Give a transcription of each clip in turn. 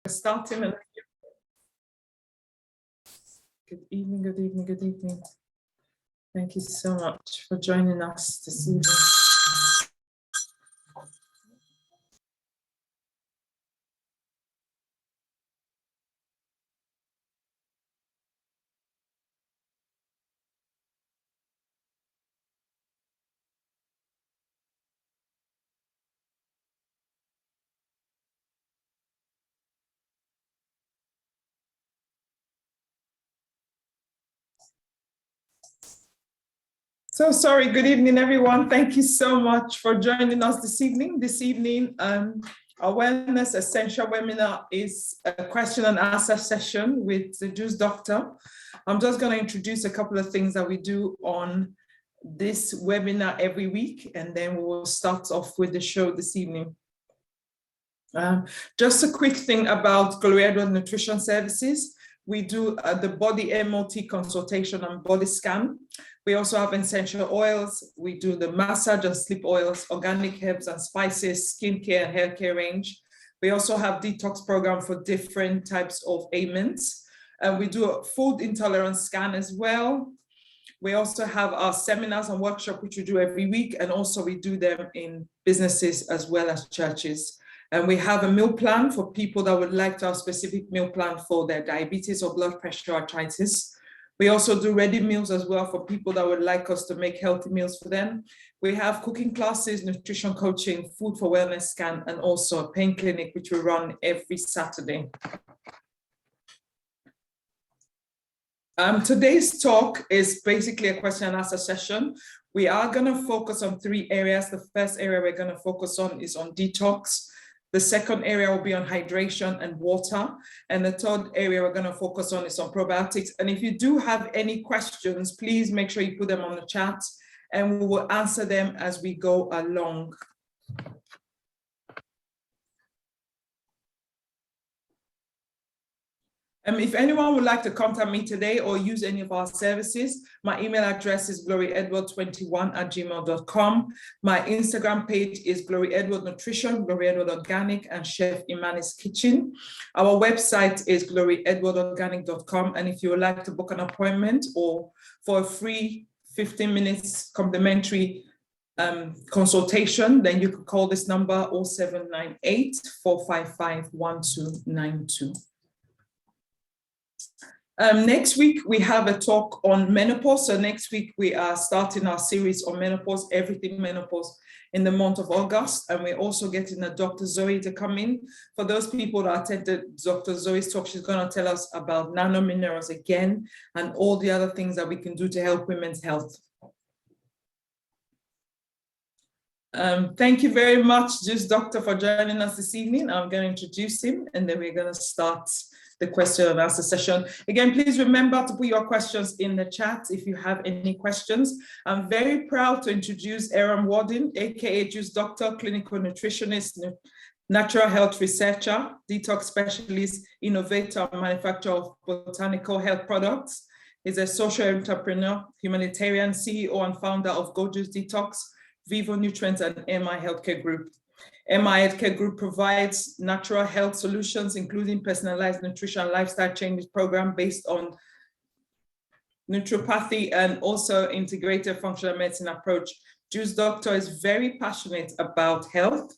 Starting. Good evening, good evening, good evening. Thank you so much for joining us this evening. So sorry, good evening, everyone. Thank you so much for joining us this evening. Our Wellness Essential webinar is a question and answer session with the Juice Doctor. I'm just going to introduce a couple of things that we do on this webinar every week, and then we will start off with the show this evening. Just a quick thing about Glory Edward Nutrition Services. We do the body MOT consultation and body scan. We also have essential oils. We do the massage and sleep oils, organic herbs and spices, skincare and hair care range. We also have detox program for different types of ailments. And we do a food intolerance scan as well. We also have our seminars and workshops, which we do every week. And also we do them in businesses as well as churches. And we have a meal plan for people that would like to have a specific meal plan for their diabetes or blood pressure, arthritis. We also do ready meals as well for people that would like us to make healthy meals for them. We have cooking classes, nutrition coaching, food for wellness scan, and also a pain clinic, which we run every Saturday. Today's talk is basically a question and answer session. We are going to focus on 3 areas. The first area we're going to focus on is on detox. The second area will be on hydration and water. And the third area we're going to focus on is on probiotics. And if you do have any questions, please make sure you put them on the chat and we will answer them as we go along. If anyone would like to contact me today or use any of our services, my email address is gloryedward21@gmail.com. My Instagram page is Glory Edward Nutrition, Glory Edward Organic, and Chef Imani's Kitchen. Our website is gloryedwardorganic.com. And if you would like to book an appointment or for a free 15 minutes complimentary consultation, then you could call this number 0798 455 1292. Next week, we have a talk on menopause. So next week, we are starting our series on menopause, everything menopause, in the month of August. And we're also getting a Dr. Zoe to come in. For those people that attended Dr. Zoe's talk, she's going to tell us about nanominerals again and all the other things that we can do to help women's health. Thank you very much, Juice Doctor, for joining us this evening. I'm going to introduce him and then we're going to start the question and answer session. Again, please remember to put your questions in the chat if you have any questions. I'm very proud to introduce Aaron Warden, aka Juice Doctor, clinical nutritionist, natural health researcher, detox specialist, innovator, manufacturer of botanical health products. He's a social entrepreneur, humanitarian, CEO and founder of Go Juice Detox, Vivo Nutrients and MI Healthcare Group. MI Healthcare Group provides natural health solutions, including personalized nutrition and lifestyle changes program based on naturopathy and also integrated functional medicine approach. Juice Doctor is very passionate about health,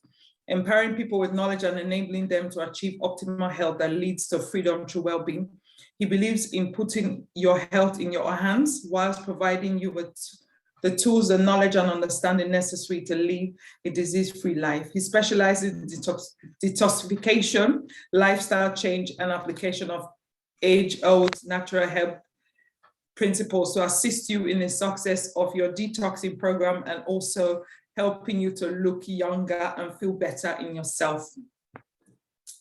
empowering people with knowledge and enabling them to achieve optimal health that leads to freedom through well-being. He believes in putting your health in your hands whilst providing you with the tools, the knowledge and understanding necessary to live a disease-free life. He specializes in detoxification, lifestyle change, and application of age-old natural health principles to assist you in the success of your detoxing program and also helping you to look younger and feel better in yourself.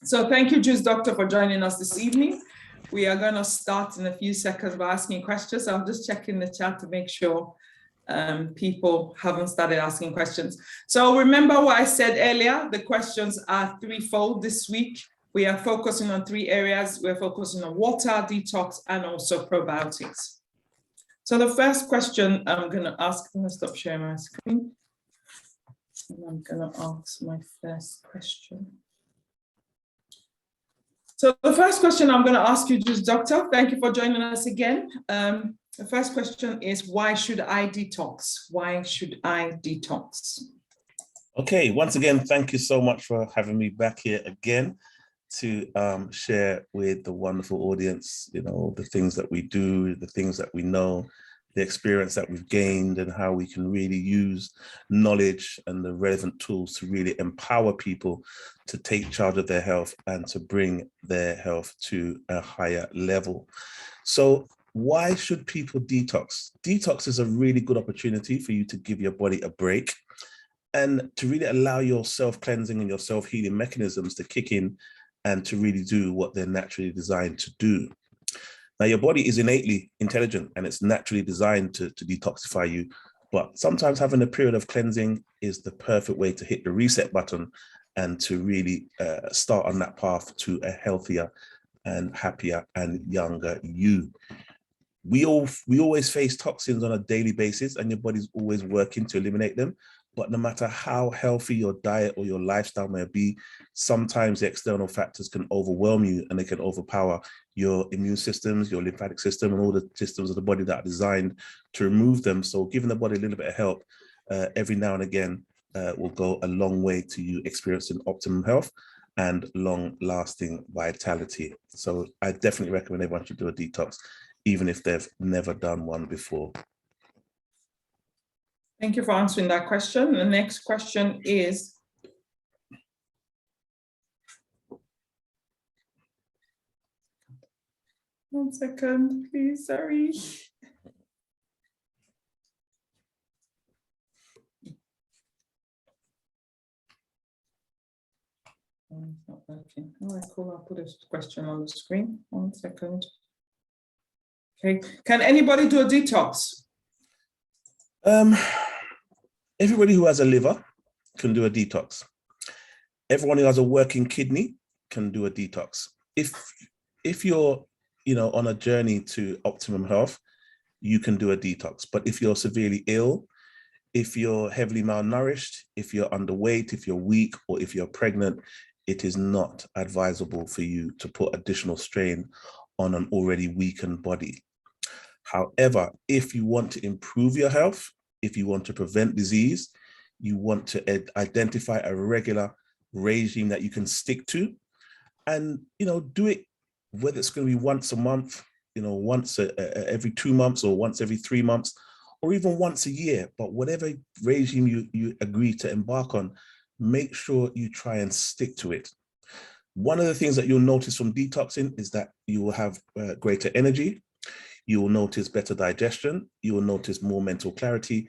So thank you, Juice Doctor, for joining us this evening. We are going to start in a few seconds by asking questions. I'm just checking the chat to make sure people haven't started asking questions. So remember what I said earlier, the questions are threefold this week. We are focusing on 3 areas. We're focusing on water, detox, and also probiotics. So the first question I'm going to ask, I'm going to stop sharing my screen. And I'm going to ask my first question. So the first question I'm going to ask you, just Doctor, thank you for joining us again. The first question is, why should I detox? Why should I detox? Okay, once again, thank you so much for having me back here again to share with the wonderful audience, you know, the things that we do, the things that we know, the experience that we've gained, and how we can really use knowledge and the relevant tools to really empower people to take charge of their health and to bring their health to a higher level. So why should people detox? Detox is a really good opportunity for you to give your body a break and to really allow your self-cleansing and your self-healing mechanisms to kick in and to really do what they're naturally designed to do. Now, your body is innately intelligent and it's naturally designed to detoxify you, but sometimes having a period of cleansing is the perfect way to hit the reset button and to really start on that path to a healthier and happier and younger you. We always face toxins on a daily basis, and your body's always working to eliminate them. But no matter how healthy your diet or your lifestyle may be, sometimes the external factors can overwhelm you and they can overpower your immune systems, your lymphatic system, and all the systems of the body that are designed to remove them. So giving the body a little bit of help every now and again will go a long way to you experiencing optimum health and long-lasting vitality. So I definitely recommend everyone should do a detox, even if they've never done one before. Thank you for answering that question. The next question is, one second, please, sorry. Oh, it's not working. Oh, cool. I'll put this question on the screen. 1 second. Okay. Can anybody do a detox? Everybody who has a liver can do a detox. Everyone who has a working kidney can do a detox. If you're, you know, on a journey to optimum health, you can do a detox. But if you're severely ill, if you're heavily malnourished, if you're underweight, if you're weak, or if you're pregnant, it is not advisable for you to put additional strain on an already weakened body. However, if you want to improve your health, if you want to prevent disease, you want to identify a regular regime that you can stick to, and, you know, do it, whether it's going to be once a month, you know, once every 2 months, or once every 3 months, or even once a year. But whatever regime you agree to embark on, make sure you try and stick to it. One of the things that you'll notice from detoxing is that you will have greater energy. You will notice better digestion, you will notice more mental clarity,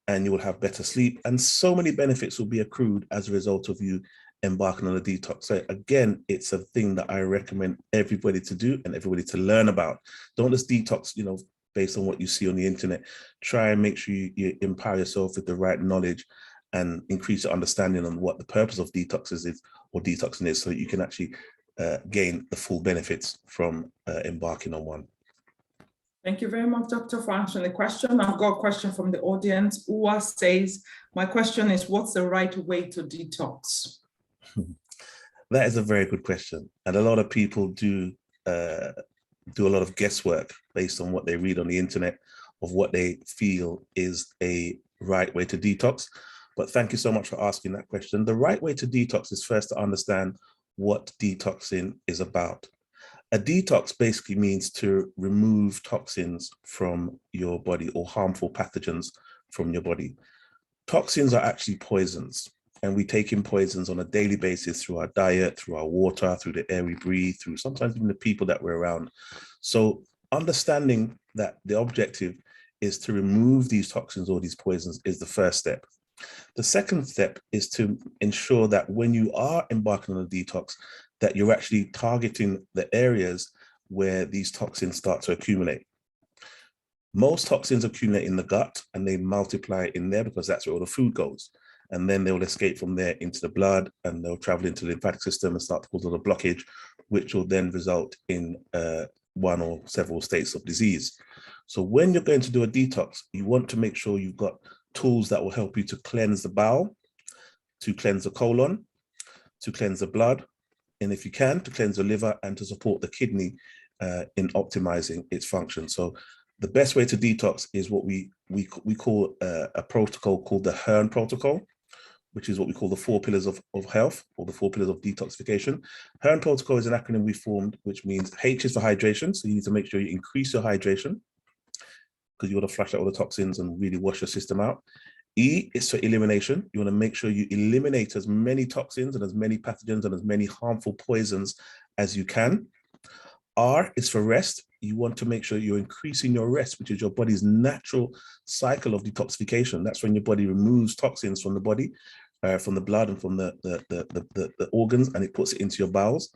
and you will have better sleep. And so many benefits will be accrued as a result of you embarking on a detox. So again, it's a thing that I recommend everybody to do and everybody to learn about. Don't just detox, you know, based on what you see on the internet. Try and make sure you empower yourself with the right knowledge and increase your understanding on what the purpose of detoxes is, or detoxing is, so that you can actually gain the full benefits from embarking on one. Thank you very much, Doctor, for answering the question. I've got a question from the audience. Uwa says, my question is, what's the right way to detox? That is a very good question. And a lot of people do a lot of guesswork based on what they read on the internet of what they feel is a right way to detox. But thank you so much for asking that question. The right way to detox is first to understand what detoxing is about. A detox basically means to remove toxins from your body, or harmful pathogens from your body. Toxins are actually poisons, and we take in poisons on a daily basis through our diet, through our water, through the air we breathe, through sometimes even the people that we're around. So understanding that the objective is to remove these toxins or these poisons is the first step. The second step is to ensure that when you are embarking on a detox, that you're actually targeting the areas where these toxins start to accumulate. Most toxins accumulate in the gut and they multiply in there because that's where all the food goes. And then they'll escape from there into the blood, and they'll travel into the lymphatic system and start to cause a blockage, which will then result in one or several states of disease. So when you're going to do a detox, you want to make sure you've got tools that will help you to cleanse the bowel, to cleanse the colon, to cleanse the blood, and if you can, to cleanse the liver and to support the kidney in optimizing its function. So the best way to detox is what we call a protocol called the Hearn protocol, which is what we call the 4 pillars of health, or the 4 pillars of detoxification. Hearn protocol is an acronym we formed, which means H is for hydration. So you need to make sure you increase your hydration, because you want to flush out all the toxins and really wash your system out. E is for elimination. You want to make sure you eliminate as many toxins and as many pathogens and as many harmful poisons as you can. R is for rest. You want to make sure you're increasing your rest, which is your body's natural cycle of detoxification. That's when your body removes toxins from the body, from the blood and from the organs, and it puts it into your bowels.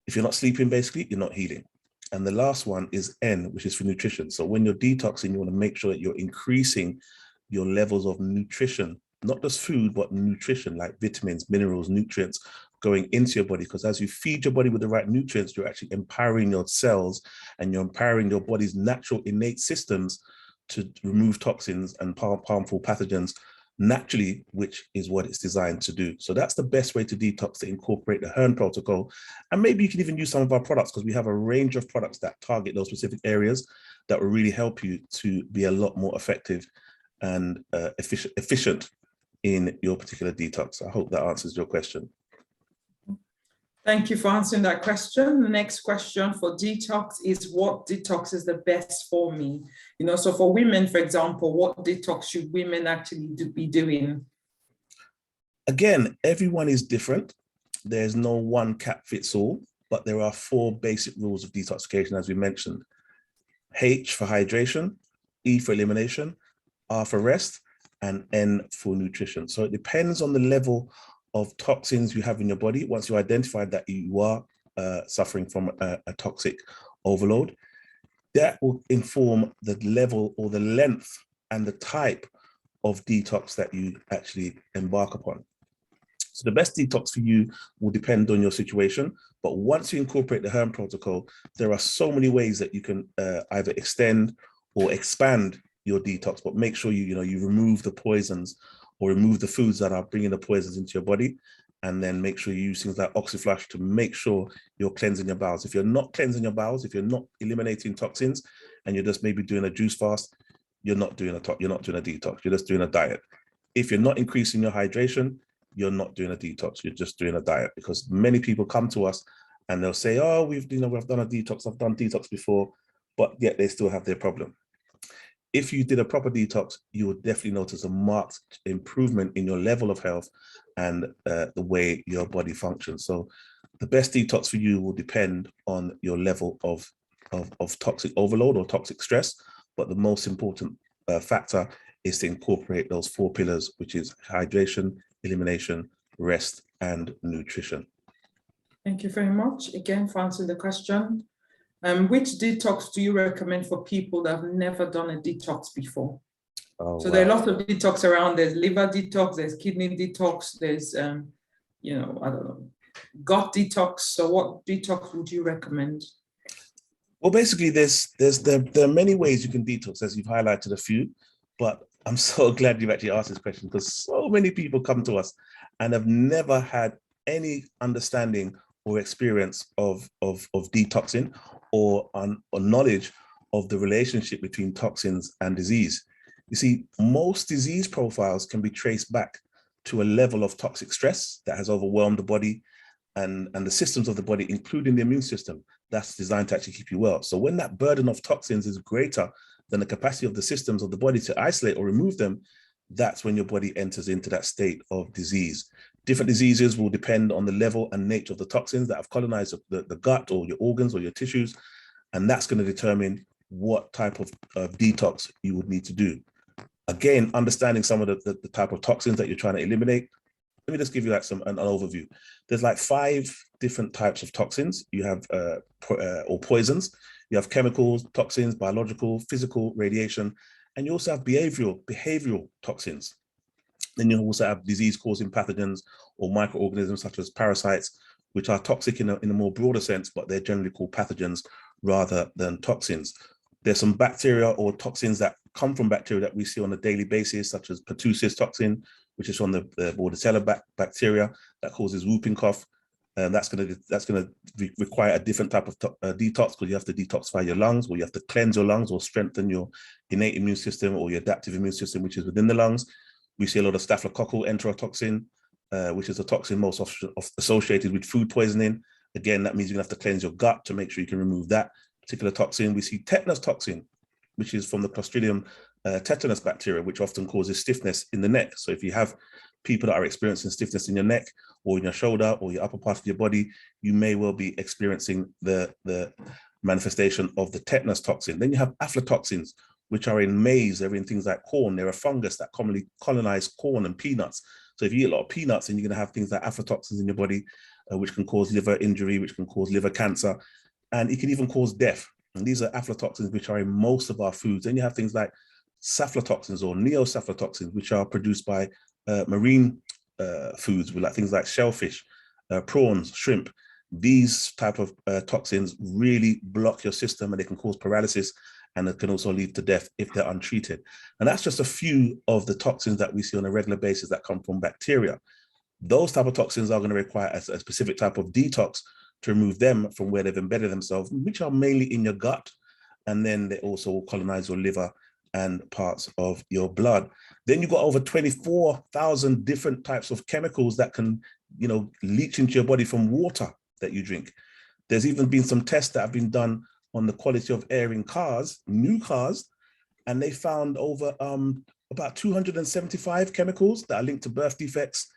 If you're not sleeping, basically, you're not healing. And the last one is N, which is for nutrition. So when you're detoxing, you want to make sure that you're increasing your levels of nutrition, not just food, but nutrition, like vitamins, minerals, nutrients going into your body. Because as you feed your body with the right nutrients, you're actually empowering your cells and you're empowering your body's natural innate systems to remove toxins and harmful pathogens naturally, which is what it's designed to do. So that's the best way to detox, to incorporate the Hearn protocol. And maybe you can even use some of our products, because we have a range of products that target those specific areas that will really help you to be a lot more effective and efficient in your particular detox. I hope that answers your question. Thank you for answering that question. The next question for detox is, what detox is the best for me? You know, so for women, for example, what detox should women actually be doing? Again, everyone is different. There's no one cap fits all, but there are 4 basic rules of detoxification, as we mentioned. H for hydration, E for elimination, R for rest, and N for nutrition. So it depends on the level of toxins you have in your body. Once you identify that you are suffering from a toxic overload, that will inform the level or the length and the type of detox that you actually embark upon. So the best detox for you will depend on your situation. But once you incorporate the Hearn protocol, there are so many ways that you can either extend or expand your detox, but make sure you remove the poisons or remove the foods that are bringing the poisons into your body, and then make sure you use things like Oxyflush to make sure you're cleansing your bowels. If you're not cleansing your bowels, if you're not eliminating toxins, and you're just maybe doing a juice fast, you're not doing a detox. You're just doing a diet. If you're not increasing your hydration, you're not doing a detox. You're just doing a diet. Because many people come to us and they'll say, "Oh, we've done a detox. I've done detox before," but yet they still have their problem. If you did a proper detox, you would definitely notice a marked improvement in your level of health and the way your body functions. So the best detox for you will depend on your level of toxic overload or toxic stress. But the most important factor is to incorporate those 4 pillars, which is hydration, elimination, rest, and nutrition. Thank you very much again for answering the question. Which detox do you recommend for people that have never done a detox before? Oh, so wow. There are lots of detox around. There's liver detox, there's kidney detox, there's, I don't know, gut detox. So what detox would you recommend? Well, basically, there are many ways you can detox, as you've highlighted a few, but I'm so glad you've actually asked this question, because so many people come to us and have never had any understanding or experience of detoxing or knowledge of the relationship between toxins and disease. You see, most disease profiles can be traced back to a level of toxic stress that has overwhelmed the body and the systems of the body, including the immune system, that's designed to actually keep you well. So when that burden of toxins is greater than the capacity of the systems of the body to isolate or remove them, that's when your body enters into that state of disease. Different diseases will depend on the level and nature of the toxins that have colonized the gut or your organs or your tissues, and that's going to determine what type of detox you would need to do. Again, understanding some of the type of toxins that you're trying to eliminate. Let me just give you like an overview. There's like 5 different types of toxins. You have or poisons. You have chemicals, toxins, biological, physical, radiation, and you also have behavioral toxins. Then you also have disease-causing pathogens or microorganisms such as parasites, which are toxic in a more broader sense, but they're generally called pathogens rather than toxins. There's some bacteria or toxins that come from bacteria that we see on a daily basis, such as pertussis toxin, which is from the Bordetella bacteria that causes whooping cough. That's gonna require a different type of detox, because you have to detoxify your lungs, or you have to cleanse your lungs or strengthen your innate immune system or your adaptive immune system, which is within the lungs. We see a lot of staphylococcal enterotoxin, which is a toxin most often associated with food poisoning. Again, that means you're gonna have to cleanse your gut to make sure you can remove that particular toxin. We see tetanus toxin, which is from the Clostridium tetanus bacteria, which often causes stiffness in the neck. So if you have people that are experiencing stiffness in your neck or in your shoulder or your upper part of your body, you may well be experiencing the manifestation of the tetanus toxin. Then you have aflatoxins, which are in maize. They're in things like corn. They're a fungus that commonly colonize corn and peanuts. So if you eat a lot of peanuts, then you're going to have things like aflatoxins in your body, which can cause liver injury, which can cause liver cancer, and it can even cause death. And these are aflatoxins, which are in most of our foods. Then you have things like cephalotoxins or neocephalotoxins, which are produced by marine foods, like things like shellfish, prawns, shrimp. These type of toxins really block your system, and they can cause paralysis, and it can also lead to death if they're untreated. And that's just a few of the toxins that we see on a regular basis that come from bacteria. Those type of toxins are going to require a specific type of detox to remove them from where they've embedded themselves, which are mainly in your gut, and then they also colonize your liver and parts of your blood. Then you've got over 24,000 different types of chemicals that can, leach into your body from water that you drink. There's even been some tests that have been done on the quality of air in cars, new cars, and they found over about 275 chemicals that are linked to birth defects,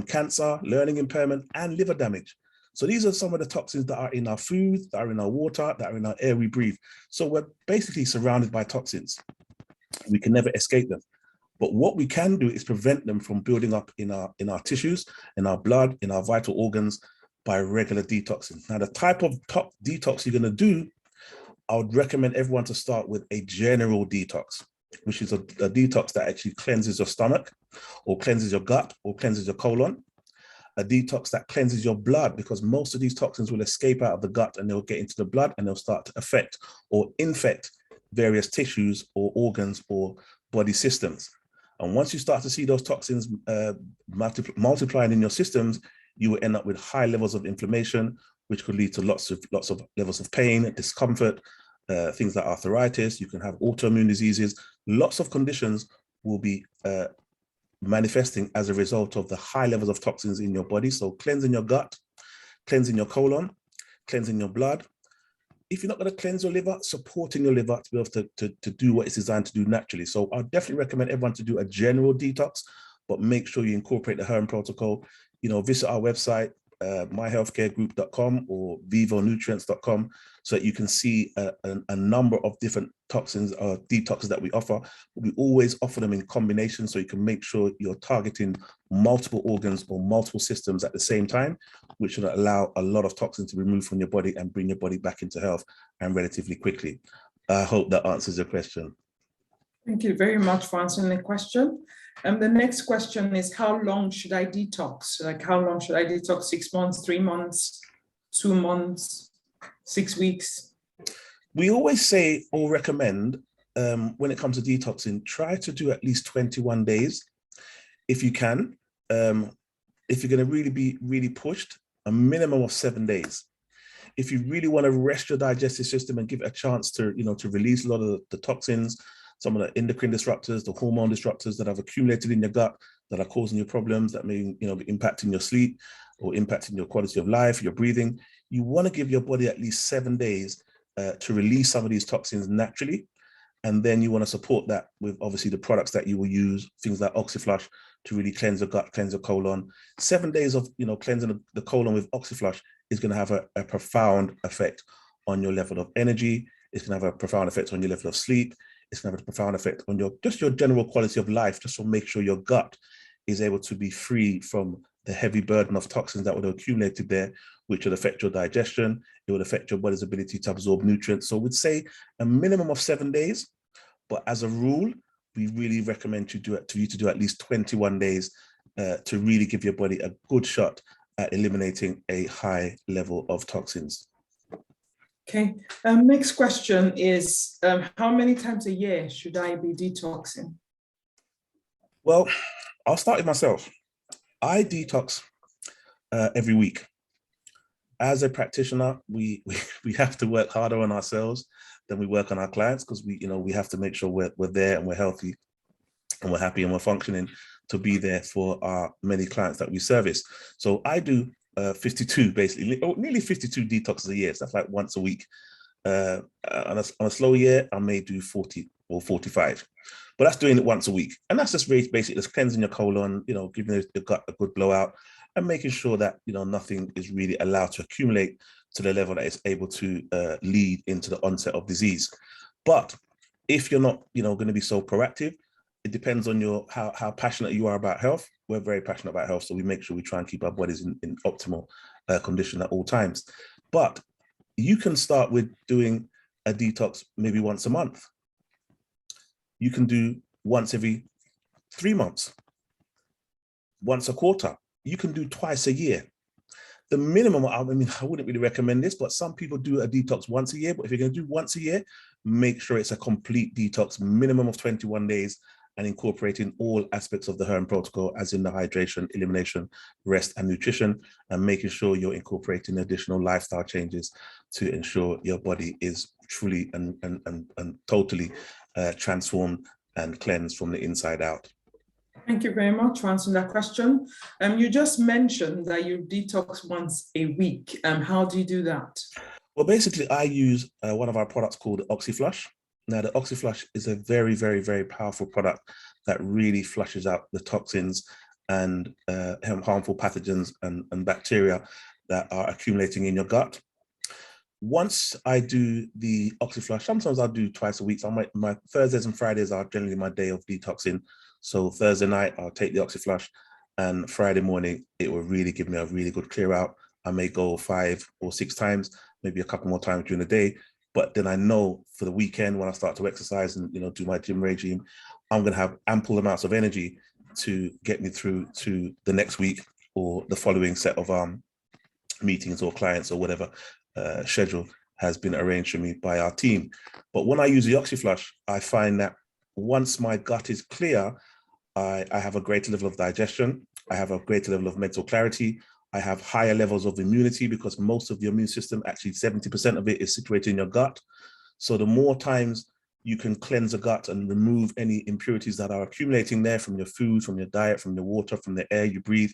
cancer, learning impairment, and liver damage. So these are some of the toxins that are in our food, that are in our water, that are in our air we breathe. So we're basically surrounded by toxins. We can never escape them. But what we can do is prevent them from building up in our tissues, in our blood, in our vital organs by regular detoxing. Now, the type of top detox you're going to do, I would recommend everyone to start with a general detox, which is a detox that actually cleanses your stomach or cleanses your gut or cleanses your colon. A detox that cleanses your blood, because most of these toxins will escape out of the gut and they'll get into the blood and they'll start to affect or infect various tissues or organs or body systems. And once you start to see those toxins multiplying in your systems, you will end up with high levels of inflammation, which could lead to lots of levels of pain, discomfort, things like arthritis. You can have autoimmune diseases. Lots of conditions will be manifesting as a result of the high levels of toxins in your body. So cleansing your gut, cleansing your colon, cleansing your blood. If you're not going to cleanse your liver, supporting your liver to be able to do what it's designed to do naturally. So I definitely recommend everyone to do a general detox, but make sure you incorporate the Herm protocol. Visit our website, myhealthcaregroup.com or vivonutrients.com, so that you can see a number of different toxins or detoxes that we offer. We always offer them in combination, so you can make sure you're targeting multiple organs or multiple systems at the same time, which will allow a lot of toxins to be removed from your body and bring your body back into health and relatively quickly. I hope that answers your question. Thank you very much for answering the question. The next question is, how long should I detox? Like, how long should I detox? 6 months, 3 months, 2 months, 6 weeks? We always say or recommend, when it comes to detoxing, try to do at least 21 days if you can. If you're going to really be really pushed, a minimum of 7 days. If you really want to rest your digestive system and give it a chance to, to release a lot of the toxins, some of the endocrine disruptors, the hormone disruptors that have accumulated in your gut that are causing you problems that may, be impacting your sleep or impacting your quality of life, your breathing. You want to give your body at least 7 days to release some of these toxins naturally. And then you want to support that with obviously the products that you will use, things like Oxyflush to really cleanse your gut, cleanse your colon. 7 days of, cleansing the colon with Oxyflush is going to have a profound effect on your level of energy. It's going to have a profound effect on your level of sleep. It's going to have a profound effect on your general quality of life, just to make sure your gut is able to be free from the heavy burden of toxins that would have accumulated there, which would affect your digestion. It would affect your body's ability to absorb nutrients. So we'd say a minimum of 7 days, but as a rule, we really recommend you to do at least 21 days to really give your body a good shot at eliminating a high level of toxins. Okay, next question is, how many times a year should I be detoxing? Well, I'll start with myself. I detox every week. as a practitioner, we have to work harder on ourselves than we work on our clients, because we have to make sure we're there and we're healthy and we're happy and we're functioning to be there for our many clients that we service. So I do 52, basically, nearly 52 detoxes a year. So that's like once a week. On a slow year, I may do 40 or 45, but that's doing it once a week. And that's just basically just cleansing your colon, giving the gut a good blowout and making sure that, nothing is really allowed to accumulate to the level that it's able to lead into the onset of disease. But if you're not, going to be so proactive, it depends on how passionate you are about health. We're very passionate about health, so we make sure we try and keep our bodies in optimal condition at all times. But you can start with doing a detox maybe once a month. You can do once every 3 months, once a quarter. You can do twice a year. The minimum, I wouldn't really recommend this, but some people do a detox once a year. But if you're going to do once a year, make sure it's a complete detox, minimum of 21 days, and incorporating all aspects of the HERM protocol, as in the hydration, elimination, rest, and nutrition, and making sure you're incorporating additional lifestyle changes to ensure your body is truly and totally transformed and cleansed from the inside out. Thank you very much for answering that question. You just mentioned that you detox once a week. How do you do that? Well, basically, I use one of our products called OxyFlush. Now, the OxyFlush is a very, very, very powerful product that really flushes out the toxins and harmful pathogens and bacteria that are accumulating in your gut. Once I do the OxyFlush, sometimes I'll do twice a week. So my Thursdays and Fridays are generally my day of detoxing. So Thursday night, I'll take the OxyFlush, and Friday morning, it will really give me a really good clear out. I may go 5 or 6 times, maybe a couple more times during the day. But then I know for the weekend, when I start to exercise and do my gym regime, I'm going to have ample amounts of energy to get me through to the next week or the following set of meetings or clients or whatever schedule has been arranged for me by our team. But when I use the OxyFlush, I find that once my gut is clear, I have a greater level of digestion. I have a greater level of mental clarity. I have higher levels of immunity, because most of your immune system, actually 70% of it, is situated in your gut. So the more times you can cleanse the gut and remove any impurities that are accumulating there from your food, from your diet, from the water, from the air you breathe,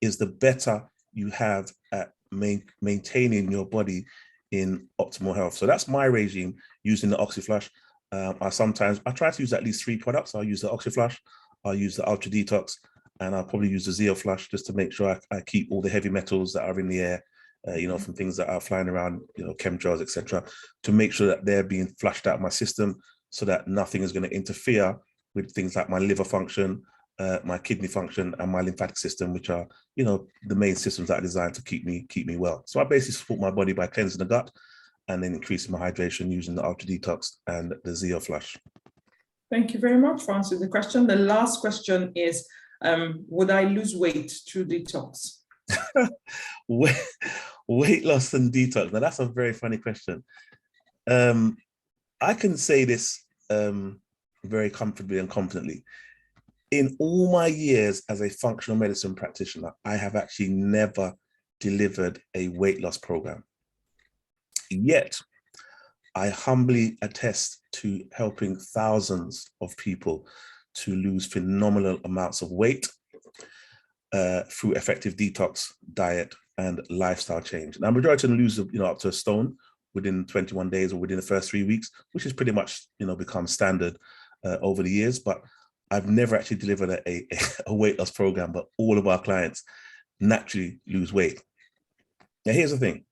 is the better you have at maintaining your body in optimal health. So that's my regime using the OxyFlush. I try to use at least 3 products. I'll use the OxyFlush, I'll use the Ultra Detox, and I'll probably use the ZeoFlush, just to make sure I keep all the heavy metals that are in the air, from things that are flying around, chemtrails, etc., to make sure that they're being flushed out of my system, so that nothing is going to interfere with things like my liver function, my kidney function, and my lymphatic system, which are, the main systems that are designed to keep me well. So I basically support my body by cleansing the gut and then increasing my hydration using the Ultra Detox and the ZeoFlush. Thank you very much for answering the question. The last question is, would I lose weight through detox? Weight loss and detox. Now, that's a very funny question. I can say this very comfortably and confidently. In all my years as a functional medicine practitioner, I have actually never delivered a weight loss program. Yet, I humbly attest to helping thousands of people to lose phenomenal amounts of weight through effective detox, diet, and lifestyle change. Now, majority of them lose, up to a stone within 21 days or within the first 3 weeks, which has pretty much, become standard over the years. But I've never actually delivered a weight loss program, but all of our clients naturally lose weight. Now, here's the thing.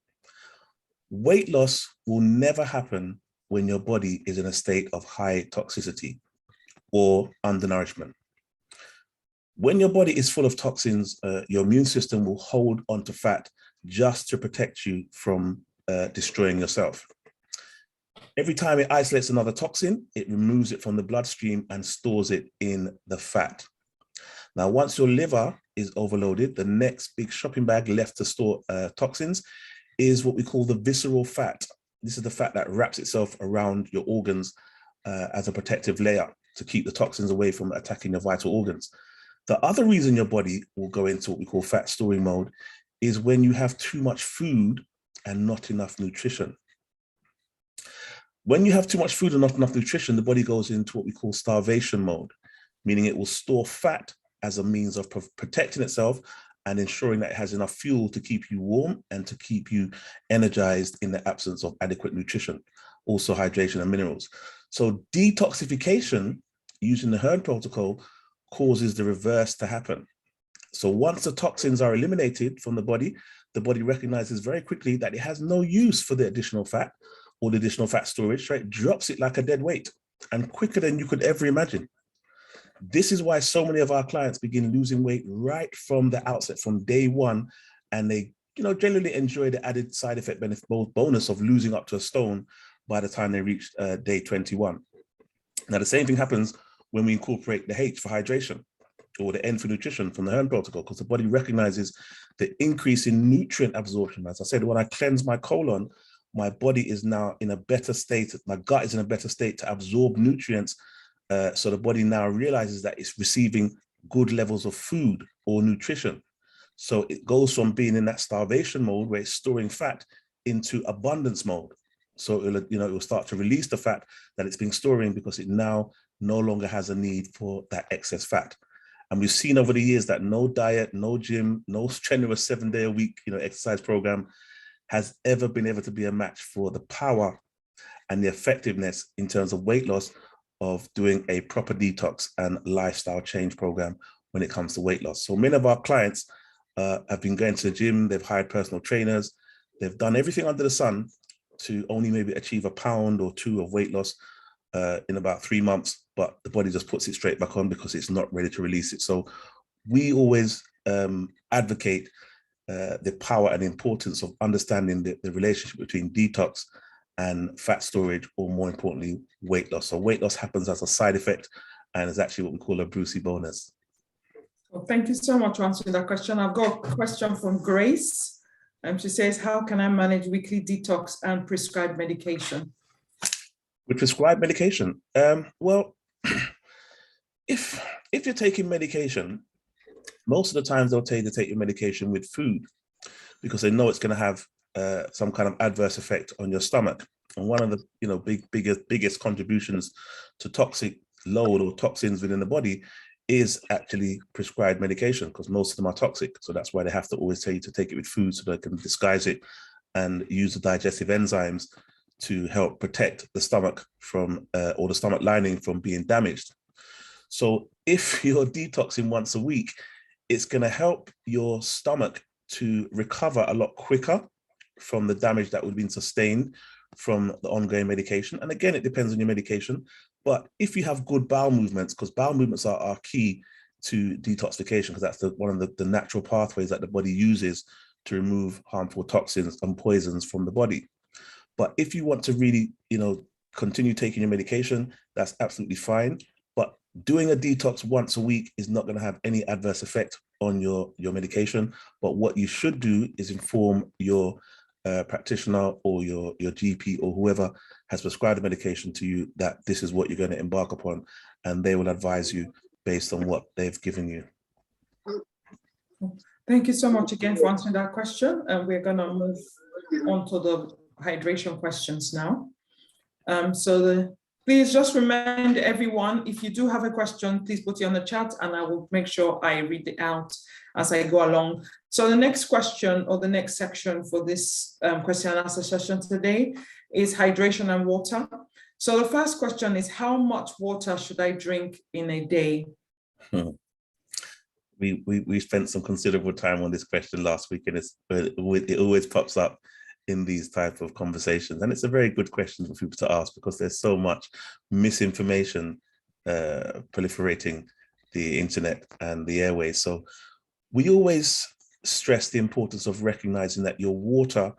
Weight loss will never happen when your body is in a state of high toxicity or undernourishment. When your body is full of toxins, your immune system will hold onto fat just to protect you from destroying yourself. Every time it isolates another toxin, it removes it from the bloodstream and stores it in the fat. Now, once your liver is overloaded, the next big shopping bag left to store toxins is what we call the visceral fat. This is the fat that wraps itself around your organs as a protective layer to keep the toxins away from attacking your vital organs. The other reason your body will go into what we call fat storing mode is when you have too much food and not enough nutrition. When you have too much food and not enough nutrition, the body goes into what we call starvation mode, meaning it will store fat as a means of protecting itself and ensuring that it has enough fuel to keep you warm and to keep you energized in the absence of adequate nutrition, also hydration and minerals. So detoxification using the Hearn protocol causes the reverse to happen. So once the toxins are eliminated from the body recognizes very quickly that it has no use for the additional fat or the additional fat storage, right? Drops it like a dead weight and quicker than you could ever imagine. This is why so many of our clients begin losing weight right from the outset, from day one, and they, generally enjoy the added side effect benefit bonus of losing up to a stone by the time they reach day 21. Now, the same thing happens when we incorporate the H for hydration or the N for nutrition from the Hearn protocol, because the body recognizes the increase in nutrient absorption. As I said, when I cleanse my colon, my body is now in a better state, my gut is in a better state to absorb nutrients. So the body now realizes that it's receiving good levels of food or nutrition. So it goes from being in that starvation mode where it's storing fat into abundance mode. So it will start to release the fat that it's been storing because it now no longer has a need for that excess fat. And we've seen over the years that no diet, no gym, no strenuous 7-day-a-week exercise program has ever been able to be a match for the power and the effectiveness in terms of weight loss of doing a proper detox and lifestyle change program when it comes to weight loss. So many of our clients have been going to the gym, they've hired personal trainers, they've done everything under the sun to only maybe achieve a pound or 2 of weight loss in about 3 months, but the body just puts it straight back on because it's not ready to release it. So we always advocate the power and importance of understanding the relationship between detox and fat storage, or more importantly, weight loss. So weight loss happens as a side effect and is actually what we call a Brucey bonus. Well, thank you so much for answering that question. I've got a question from Grace. She says, how can I manage weekly detox and prescribed medication? With prescribed medication? Well, if you're taking medication, most of the times they'll tell you to take your medication with food because they know it's going to have some kind of adverse effect on your stomach. And one of the biggest contributions to toxic load or toxins within the body is actually prescribed medication, because most of them are toxic. So that's why they have to always tell you to take it with food so they can disguise it and use the digestive enzymes to help protect the stomach from, or the stomach lining from being damaged. So if you're detoxing once a week, it's going to help your stomach to recover a lot quicker from the damage that would have been sustained from the ongoing medication. And again, it depends on your medication. But if you have good bowel movements, because bowel movements are key to detoxification, because that's one of the natural pathways that the body uses to remove harmful toxins and poisons from the body. But if you want to really, continue taking your medication, that's absolutely fine. But doing a detox once a week is not going to have any adverse effect on your medication. But what you should do is inform your practitioner or your GP or whoever has prescribed a medication to you that this is what you're going to embark upon, and they will advise you based on what they've given you. Thank you so much again for answering that question. And we're going to move on to the hydration questions now. Please just remind everyone, if you do have a question, please put it on the chat and I will make sure I read it out as I go along. So the next question, or the next section for this question and answer session today, is hydration and water. So the first question is, how much water should I drink in a day? We spent some considerable time on this question last week, and it always pops up in these type of conversations. And it's a very good question for people to ask, because there's so much misinformation proliferating the internet and the airways. So we always stress the importance of recognizing that your water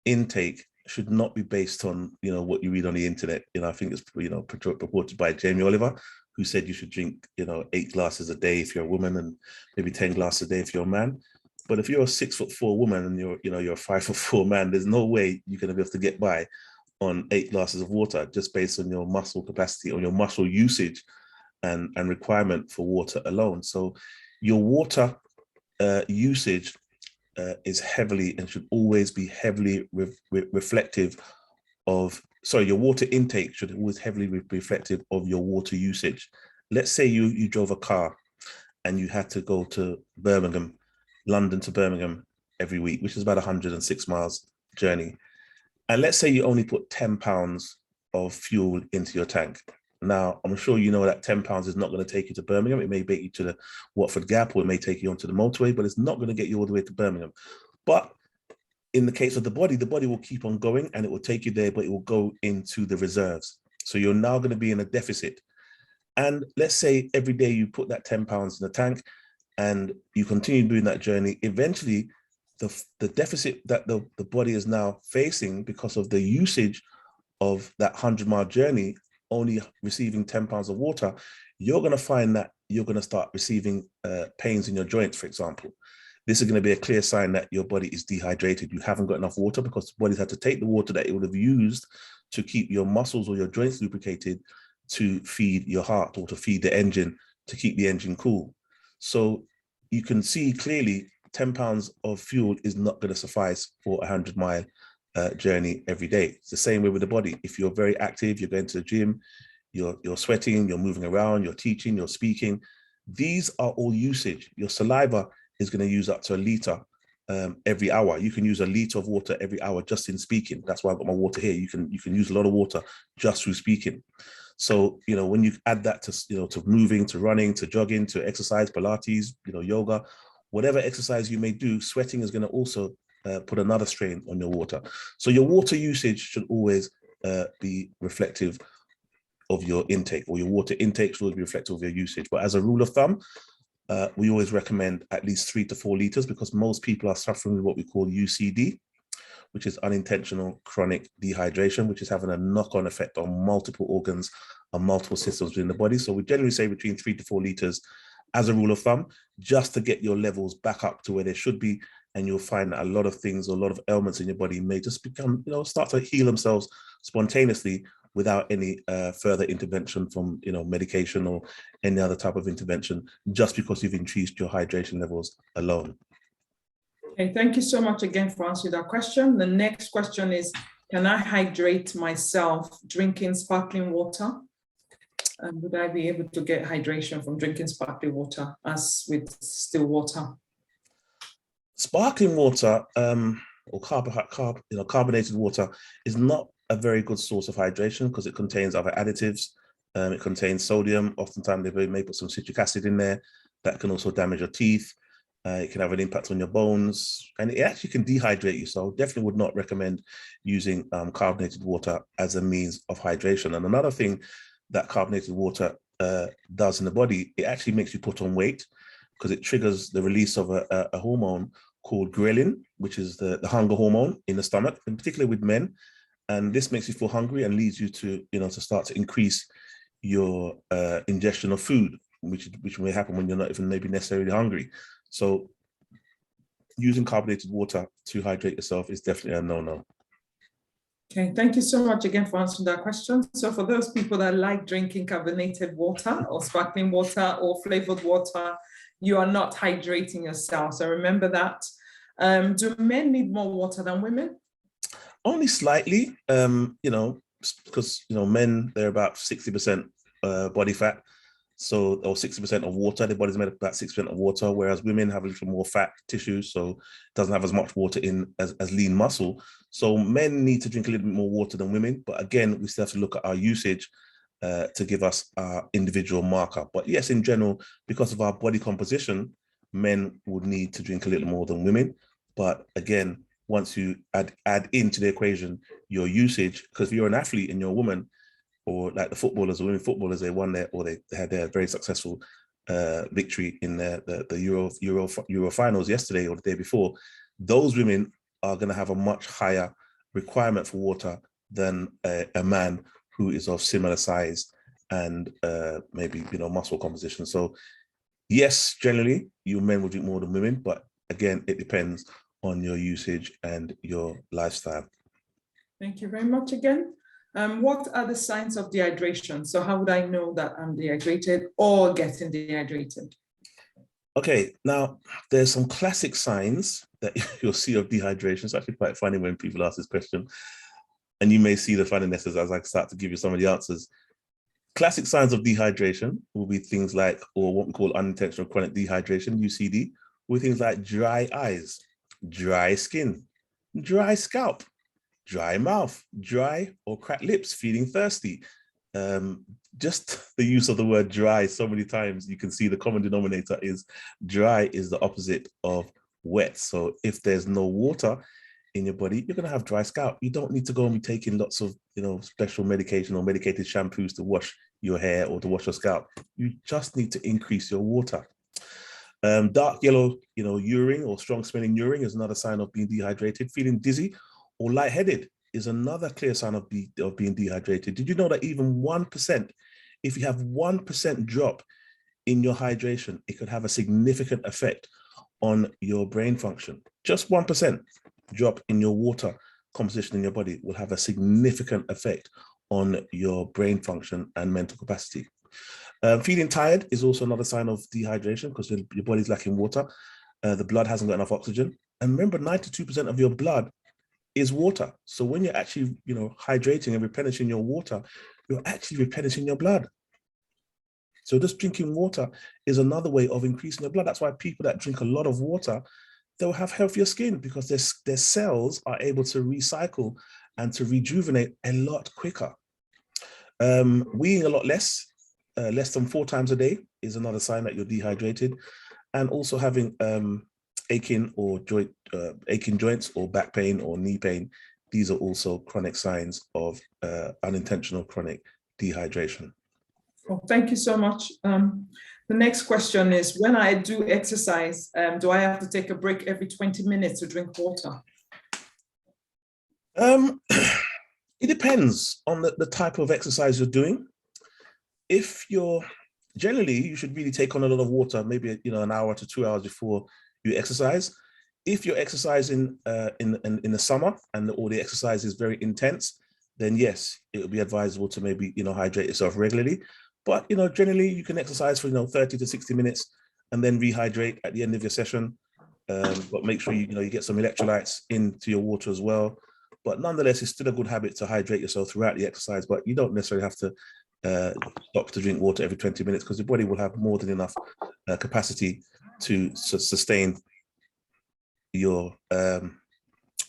intake should not be based on, what you read on the internet. I think it's, purported by Jamie Oliver, who said you should drink, 8 glasses a day if you're a woman and maybe 10 glasses a day if you're a man. But if you're a 6'4" woman and you're a 5'4" man, there's no way you're going to be able to get by on 8 glasses of water just based on your muscle capacity or your muscle usage and requirement for water alone. So your water usage is heavily and should always be heavily reflective of, sorry, your water intake should always heavily be reflective of your water usage. Let's say you drove a car and you had to go to Birmingham, London to Birmingham every week, which is about 106 miles journey. And let's say you only put 10 pounds of fuel into your tank. Now, I'm sure you know that 10 pounds is not going to take you to Birmingham. It may take you to the Watford Gap, or it may take you onto the motorway, but it's not going to get you all the way to Birmingham. But in the case of the body will keep on going and it will take you there, but it will go into the reserves. So you're now going to be in a deficit. And let's say every day you put that 10 pounds in the tank and you continue doing that journey, eventually the deficit that the body is now facing because of the usage of that 100-mile journey, only receiving 10 pounds of water, you're going to find that you're going to start receiving pains in your joints, for example. This is going to be a clear sign that your body is dehydrated. You haven't got enough water because the body's had to take the water that it would have used to keep your muscles or your joints lubricated to feed your heart or to feed the engine, to keep the engine cool. So you can see clearly 10 pounds of fuel is not going to suffice for a 100-mile journey every day. It's the same way with the body. If you're very active, you're going to the gym, you're sweating, you're moving around, you're teaching, you're speaking, these are all usage. Your saliva is going to use up to 1 liter every hour. You can use 1 liter of water every hour just in speaking. That's why I've got my water here. You can use a lot of water just through speaking. So, when you add that to, to moving, to running, to jogging, to exercise, Pilates, yoga, whatever exercise you may do, sweating is going to also put another strain on your water. So your water usage should always be reflective of your intake, or your water intake should always be reflective of your usage. But as a rule of thumb, we always recommend at least 3 to 4 liters because most people are suffering with what we call UCD, which is unintentional chronic dehydration, which is having a knock-on effect on multiple organs and multiple systems within the body. So we generally say between 3 to 4 liters as a rule of thumb, just to get your levels back up to where they should be. And you'll find that a lot of things, or a lot of ailments in your body may just become, start to heal themselves spontaneously without any further intervention from, medication or any other type of intervention, just because you've increased your hydration levels alone. Okay, thank you so much again for answering that question. The next question is, can I hydrate myself drinking sparkling water? And would I be able to get hydration from drinking sparkling water as with still water? Sparkling water or carbonated water is not a very good source of hydration because it contains other additives. It contains sodium. Oftentimes they may put some citric acid in there that can also damage your teeth. It can have an impact on your bones, and it actually can dehydrate you. So definitely would not recommend using carbonated water as a means of hydration. And another thing that carbonated water does in the body, it actually makes you put on weight because it triggers the release of a hormone called ghrelin, which is the hunger hormone in the stomach, in particular with men. And this makes you feel hungry and leads you to, to start to increase your ingestion of food, which may happen when you're not even maybe necessarily hungry. So using carbonated water to hydrate yourself is definitely a no-no. Okay, thank you so much again for answering that question. So for those people that like drinking carbonated water or sparkling water or flavored water, you are not hydrating yourself. So remember that. Do men need more water than women? Only slightly, because, men, they're about 60% body fat. So, or 60% of water, their body's made up about 6% of water, whereas women have a little more fat tissue, so it doesn't have as much water in as lean muscle. So men need to drink a little bit more water than women, but again, we still have to look at our usage to give us our individual marker. But yes, in general, because of our body composition, men would need to drink a little more than women. But again, once you add into the equation your usage, because if you're an athlete and you're a woman, or like the footballers, women footballers, they won they had their very successful victory in the Euro finals yesterday or the day before. Those women are going to have a much higher requirement for water than a man who is of similar size and maybe muscle composition. So yes, generally you men will drink more than women, but again, it depends on your usage and your lifestyle. Thank you very much again. What are the signs of dehydration? So how would I know that I'm dehydrated or getting dehydrated? Okay, now there's some classic signs that you'll see of dehydration. It's actually quite funny when people ask this question, and you may see the funniness as I start to give you some of the answers. Classic signs of dehydration will be things like, or what we call unintentional chronic dehydration, UCD, with things like dry eyes, dry skin, dry scalp, dry mouth, dry or cracked lips, feeling thirsty. Just the use of the word dry so many times, you can see the common denominator is dry is the opposite of wet. So if there's no water in your body, you're going to have dry scalp. You don't need to go and be taking lots of, special medication or medicated shampoos to wash your hair or to wash your scalp. You just need to increase your water. Dark yellow, urine or strong smelling urine is another sign of being dehydrated. Feeling dizzy or lightheaded is another clear sign of being dehydrated. Did you know that even 1%, if you have 1% drop in your hydration, it could have a significant effect on your brain function? Just 1% drop in your water composition in your body will have a significant effect on your brain function and mental capacity. Feeling tired is also another sign of dehydration because your body's lacking water. The blood hasn't got enough oxygen. And remember, 92% of your blood is water. So when you're actually, hydrating and replenishing your water, you're actually replenishing your blood. So just drinking water is another way of increasing your blood. That's why people that drink a lot of water, they'll have healthier skin because their cells are able to recycle and to rejuvenate a lot quicker. Weeing a lot less than 4 times a day is another sign that you're dehydrated. And also having aching joints or back pain or knee pain. These are also chronic signs of unintentional chronic dehydration. Well, thank you so much. The next question is, when I do exercise, do I have to take a break every 20 minutes to drink water? It depends on the type of exercise you're doing. If generally, you should really take on a lot of water, maybe an hour to 2 hours before you exercise. If you're exercising in the summer and all the exercise is very intense, then yes, it would be advisable to maybe hydrate yourself regularly. But generally you can exercise for 30 to 60 minutes and then rehydrate at the end of your session. But make sure you get some electrolytes into your water as well. But nonetheless, it's still a good habit to hydrate yourself throughout the exercise. But you don't necessarily have to stop to drink water every 20 minutes because your body will have more than enough capacity to sustain your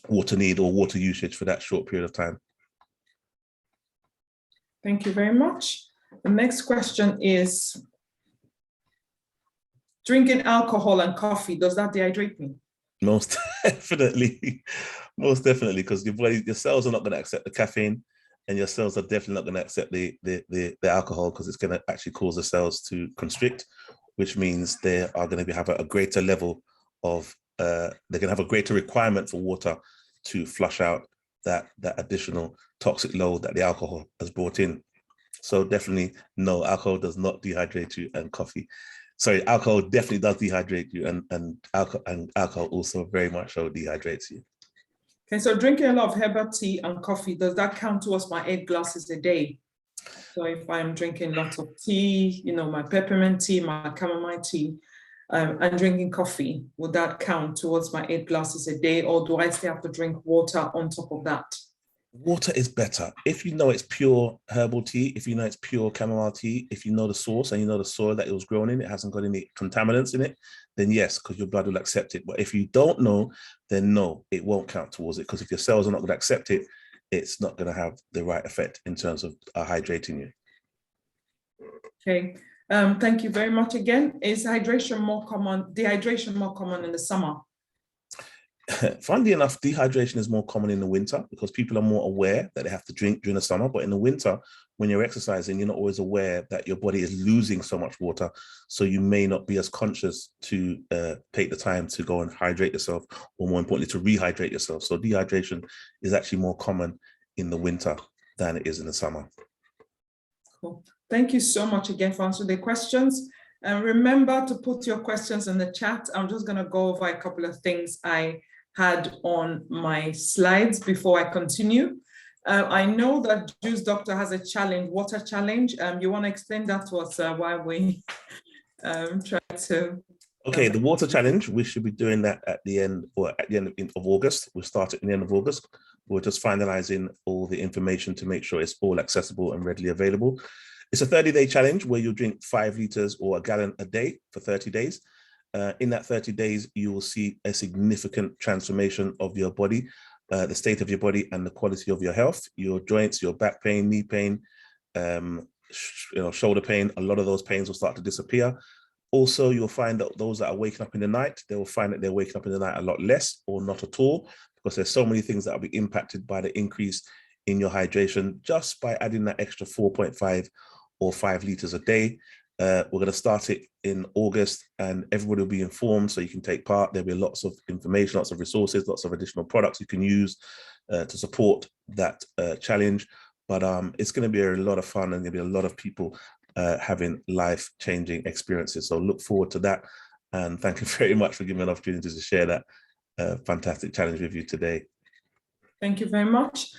water need or water usage for that short period of time. Thank you very much. The next question is, drinking alcohol and coffee, does that dehydrate me? Most definitely, because your cells are not going to accept the caffeine, and your cells are definitely not going to accept the alcohol because it's going to actually cause the cells to constrict, which means they are going to have a greater level of, they're going to have a greater requirement for water to flush out that additional toxic load that the alcohol has brought in. So definitely, no, alcohol does not dehydrate you, and alcohol definitely does dehydrate you, and alcohol also very much so dehydrates you. Okay, so drinking a lot of herbal tea and coffee, does that count towards my 8 glasses a day? So if I'm drinking lots of tea, my peppermint tea, my chamomile tea, and drinking coffee, would that count towards my 8 glasses a day, or do I still have to drink water on top of that? Water is better. If you know it's pure herbal tea, if you know it's pure chamomile tea, if you know the source and you know the soil that it was grown in, it hasn't got any contaminants in it, then yes, because your blood will accept it. But if you don't know, then no, it won't count towards it, because if your cells are not going to accept it, it's not going to have the right effect in terms of hydrating you. Okay, thank you very much again. Is dehydration more common in the summer? Funnily enough, dehydration is more common in the winter because people are more aware that they have to drink during the summer. But in the winter, when you're exercising, you're not always aware that your body is losing so much water. So you may not be as conscious to take the time to go and hydrate yourself, or more importantly, to rehydrate yourself. So dehydration is actually more common in the winter than it is in the summer. Cool. Thank you so much again for answering the questions. And remember to put your questions in the chat. I'm just going to go over a couple of things I had on my slides before I continue. I know that Juice Doctor has a challenge, water challenge. You want to explain that to us while we try to Okay, the water challenge, we should be doing that at the end of August. We'll start at the end of August. We're just finalizing all the information to make sure it's all accessible and readily available. It's a 30-day challenge where you'll drink 5 liters or a gallon a day for 30 days. In that 30 days, you will see a significant transformation of your body, the state of your body and the quality of your health, your joints, your back pain, knee pain, shoulder pain. A lot of those pains will start to disappear. Also, you'll find that those that are waking up in the night, they will find that they're waking up in the night a lot less or not at all, because there's so many things that will be impacted by the increase in your hydration just by adding that extra 4.5 or 5 liters a day. We're going to start it in August and everybody will be informed so you can take part. There'll be lots of information, lots of resources, lots of additional products you can use to support that challenge. But it's going to be a lot of fun and there'll be a lot of people having life-changing experiences. So look forward to that. And thank you very much for giving me an opportunity to share that fantastic challenge with you today. Thank you very much.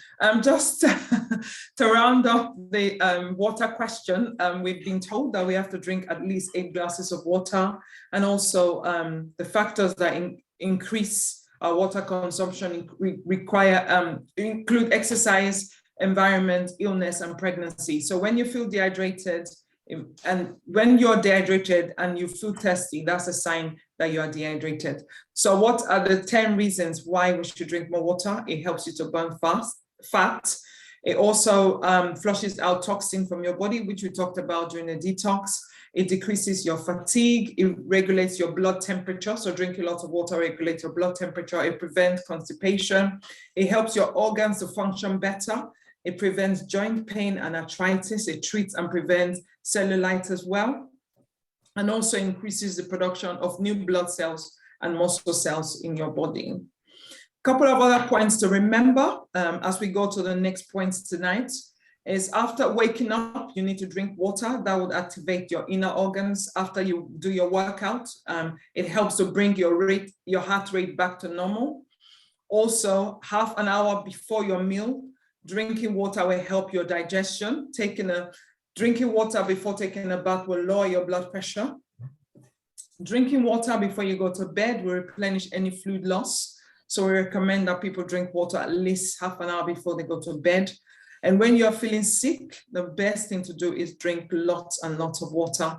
Just to round up the water question, we've been told that we have to drink at least 8 glasses of water, and also the factors that increase our water consumption include exercise, environment, illness, and pregnancy. So when you feel dehydrated, and when you're dehydrated and you feel thirsty, that's a sign that you are dehydrated. So what are the 10 reasons why we should drink more water? It helps you to burn fat. It also flushes out toxin from your body, which we talked about during the detox. It decreases your fatigue. It regulates your blood temperature. So drinking lots of water regulates your blood temperature. It prevents constipation. It helps your organs to function better. It prevents joint pain and arthritis. It treats and prevents cellulite as well, and also increases the production of new blood cells and muscle cells in your body. A couple of other points to remember as we go to the next points tonight is after waking up, you need to drink water. That would activate your inner organs. After you do your workout, it helps to bring your heart rate back to normal. Also, half an hour before your meal, drinking water will help your digestion. Drinking water before taking a bath will lower your blood pressure. Drinking water before you go to bed will replenish any fluid loss. So we recommend that people drink water at least half an hour before they go to bed. And when you're feeling sick, the best thing to do is drink lots and lots of water.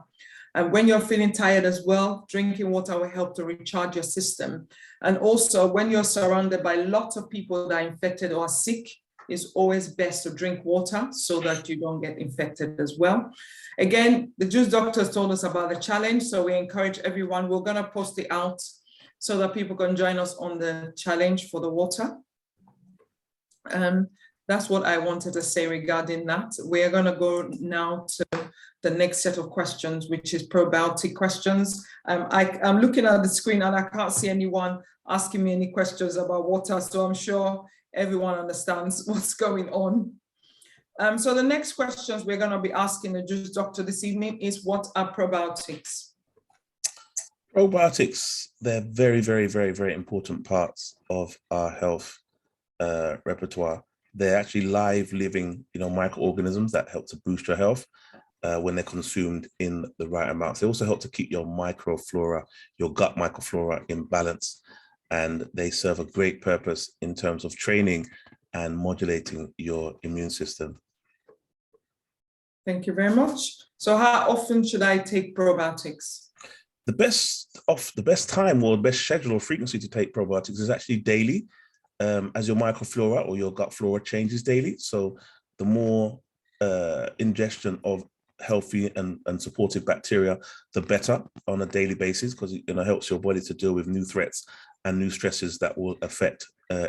And when you're feeling tired as well, drinking water will help to recharge your system. And also when you're surrounded by lots of people that are infected or sick, it's always best to drink water so that you don't get infected as well. Again, the Juice Doctors told us about the challenge, so we encourage everyone. We're going to post it out so that people can join us on the challenge for the water. That's what I wanted to say regarding that. We're going to go now to the next set of questions, which is probiotic questions. I'm looking at the screen and I can't see anyone asking me any questions about water, so I'm sure everyone understands what's going on. So the next questions we're going to be asking the Juice Doctor this evening is, what are probiotics? Probiotics, they're very, very, very, very important parts of our health repertoire. They're actually live, living, microorganisms that help to boost your health when they're consumed in the right amounts. They also help to keep your microflora, your gut microflora in balance. And they serve a great purpose in terms of training and modulating your immune system. Thank you very much. So how often should I take probiotics? The best time or the best schedule or frequency to take probiotics is actually daily, as your microflora or your gut flora changes daily. So the more ingestion of healthy and supportive bacteria, the better on a daily basis, because it helps your body to deal with new threats and new stresses that will affect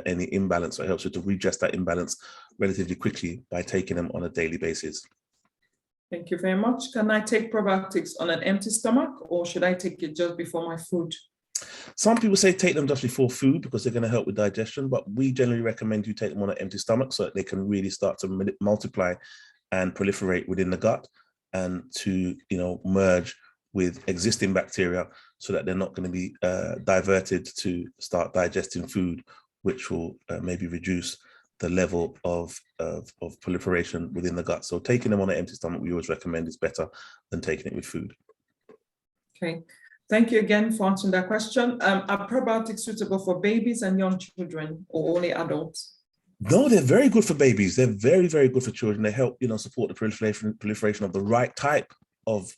any imbalance. So it helps you to redress that imbalance relatively quickly by taking them on a daily basis. Thank you very much. Can I take probiotics on an empty stomach, or should I take it just before my food? Some people say take them just before food because they're going to help with digestion, but we generally recommend you take them on an empty stomach so that they can really start to multiply and proliferate within the gut and to merge with existing bacteria so that they're not going to be diverted to start digesting food, which will maybe reduce the level of proliferation within the gut. So taking them on an empty stomach, we always recommend is better than taking it with food. Okay. Thank you again for answering that question. Are probiotics suitable for babies and young children or only adults? No, they're very good for babies. They're very, very good for children. They help, support the proliferation of the right type of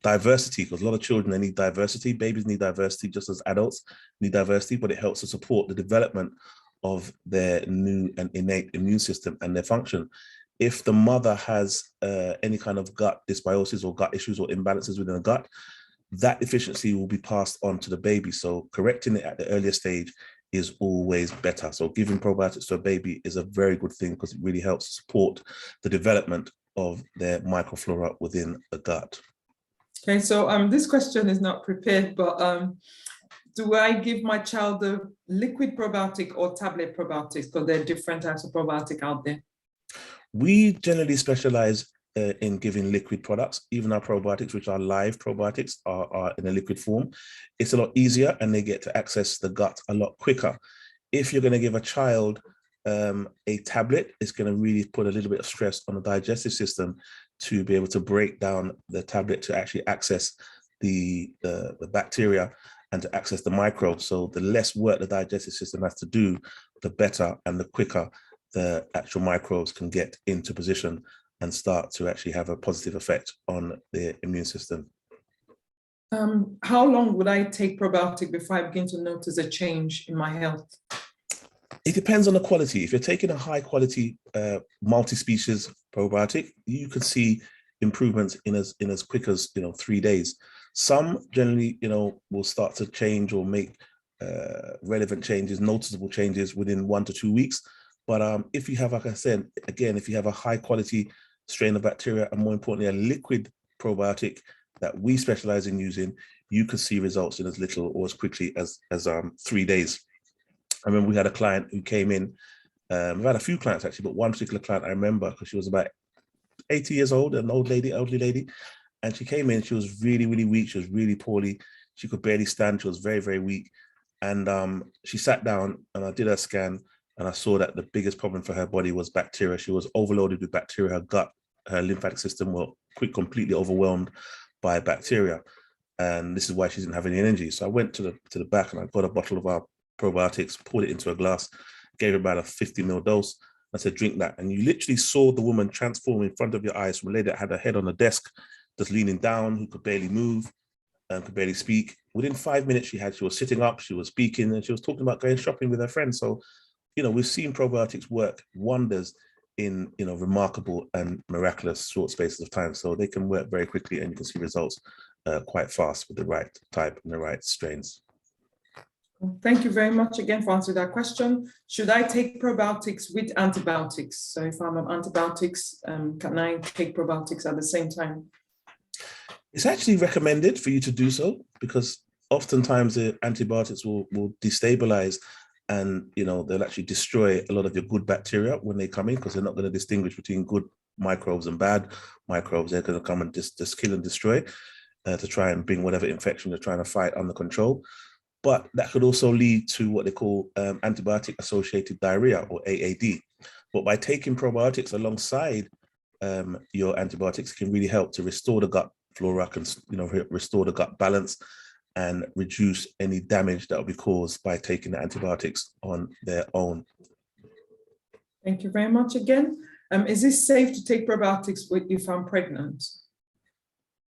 diversity, because a lot of children, they need diversity. Babies need diversity just as adults need diversity, but it helps to support the development of their new and innate immune system and their function. If the mother has any kind of gut dysbiosis or gut issues or imbalances within the gut, that deficiency will be passed on to the baby. So correcting it at the earlier stage is always better. So giving probiotics to a baby is a very good thing because it really helps support the development of their microflora within the gut. Okay, so this question is not prepared, but do I give my child a liquid probiotic or tablet probiotics? Because there are different types of probiotic out there. We generally specialize in giving liquid products. Even our probiotics, which are live probiotics, are in a liquid form. It's a lot easier and they get to access the gut a lot quicker. If you're going to give a child a tablet, it's going to really put a little bit of stress on the digestive system to be able to break down the tablet to actually access the bacteria and to access the microbes. So the less work the digestive system has to do, the better and the quicker the actual microbes can get into position and start to actually have a positive effect on the immune system. How long would I take probiotic before I begin to notice a change in my health? It depends on the quality. If you're taking a high quality multi-species probiotic, you can see improvements in as quick as 3 days. Some generally will start to change or make relevant changes, noticeable changes within 1 to 2 weeks. But if you have, like I said, again, if you have a high quality strain of bacteria, and more importantly, a liquid probiotic that we specialize in using, you can see results in as little or as quickly as 3 days. I remember we had a client who came in, we've had a few clients actually, but one particular client I remember because she was about 80 years old, an elderly lady, and she came in, she was really, really weak, she was really poorly, she could barely stand, she was very, very weak. And she sat down and I did her scan and I saw that the biggest problem for her body was bacteria. She was overloaded with bacteria, her gut, her lymphatic system were completely overwhelmed by bacteria. And this is why she didn't have any energy. So I went to the back and I got a bottle of our probiotics, poured it into a glass, gave her about a 50 ml dose. I said, drink that. And you literally saw the woman transform in front of your eyes from a lady that had her head on the desk, just leaning down, who could barely move and could barely speak. Within 5 minutes, she was sitting up, she was speaking, and she was talking about going shopping with her friends. So, we've seen probiotics work wonders in, remarkable and miraculous short spaces of time. So they can work very quickly and you can see results quite fast with the right type and the right strains. Thank you very much again for answering that question. Should I take probiotics with antibiotics? So if I'm on antibiotics, can I take probiotics at the same time? It's actually recommended for you to do so because oftentimes the antibiotics will destabilize and they'll actually destroy a lot of your good bacteria when they come in because they're not going to distinguish between good microbes and bad microbes. They're going to come and just kill and destroy to try and bring whatever infection they're trying to fight under control. But that could also lead to what they call antibiotic-associated diarrhea, or AAD. But by taking probiotics alongside your antibiotics, it can really help to restore the gut flora, can restore the gut balance, and reduce any damage that will be caused by taking the antibiotics on their own. Thank you very much again. Is it safe to take probiotics if I'm pregnant?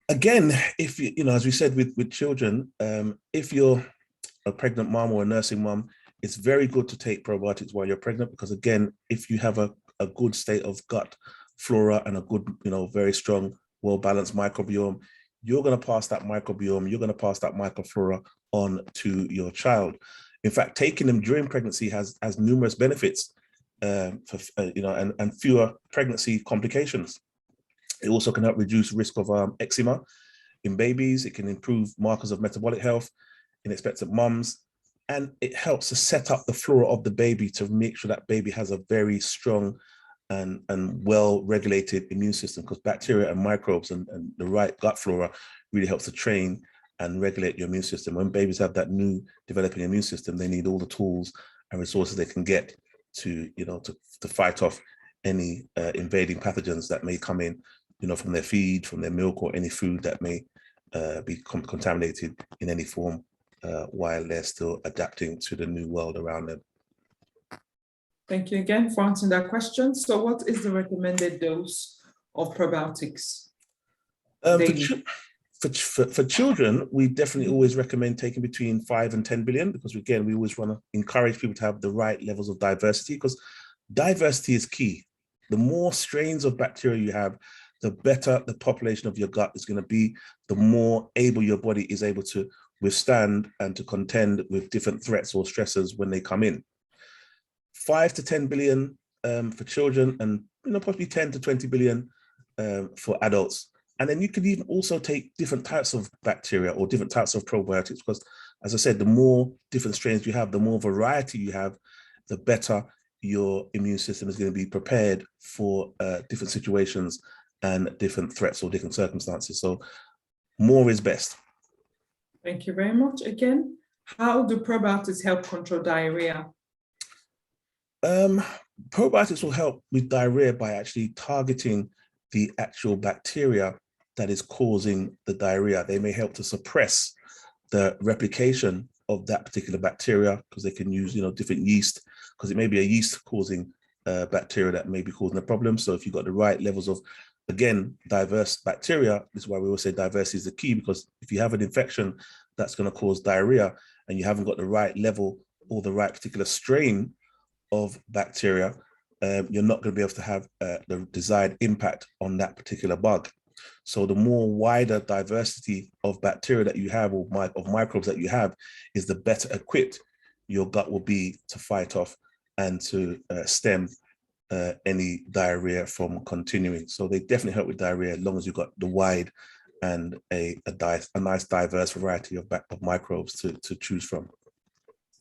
Again, if as we said with children, if you're a pregnant mom or a nursing mom, it's very good to take probiotics while you're pregnant because again, if you have a good state of gut flora and a good, very strong, well-balanced microbiome, you're going to pass that microbiome, you're going to pass that microflora on to your child. In fact, taking them during pregnancy has numerous benefits for and fewer pregnancy complications. It also can help reduce risk of eczema in babies. It can improve markers of metabolic health in expectant mums, and it helps to set up the flora of the baby to make sure that baby has a very strong and well-regulated immune system, because bacteria and microbes and the right gut flora really helps to train and regulate your immune system. When babies have that new developing immune system, they need all the tools and resources they can get to fight off any invading pathogens that may come in, from their feed, from their milk, or any food that may be contaminated in any form while they're still adapting to the new world around them. Thank you again for answering that question. So what is the recommended dose of probiotics daily? For children, we definitely always recommend taking between 5 and 10 billion, because again, we always want to encourage people to have the right levels of diversity, because diversity is key. The more strains of bacteria you have, the better the population of your gut is going to be, the more able your body is able to withstand and to contend with different threats or stressors when they come in. 5 to 10 billion for children, and possibly 10 to 20 billion for adults. And then you can even also take different types of bacteria or different types of probiotics, because as I said, the more different strains you have, the more variety you have, the better your immune system is going to be prepared for different situations and different threats or different circumstances. So more is best. Thank you very much. Again, how do probiotics help control diarrhea? Probiotics will help with diarrhea by actually targeting the actual bacteria that is causing the diarrhea. They may help to suppress the replication of that particular bacteria, because they can use, different yeast, because it may be a yeast causing bacteria that may be causing a problem. So if you've got the right levels of, again, diverse bacteria, this is why we always say diversity is the key, because if you have an infection that's going to cause diarrhea and you haven't got the right level or the right particular strain of bacteria, you're not going to be able to have the desired impact on that particular bug. So the more wider diversity of bacteria that you have, or of microbes that you have, is the better equipped your gut will be to fight off and to stem any diarrhea from continuing. So they definitely help with diarrhea as long as you've got the wide and a nice diverse variety of microbes to choose from.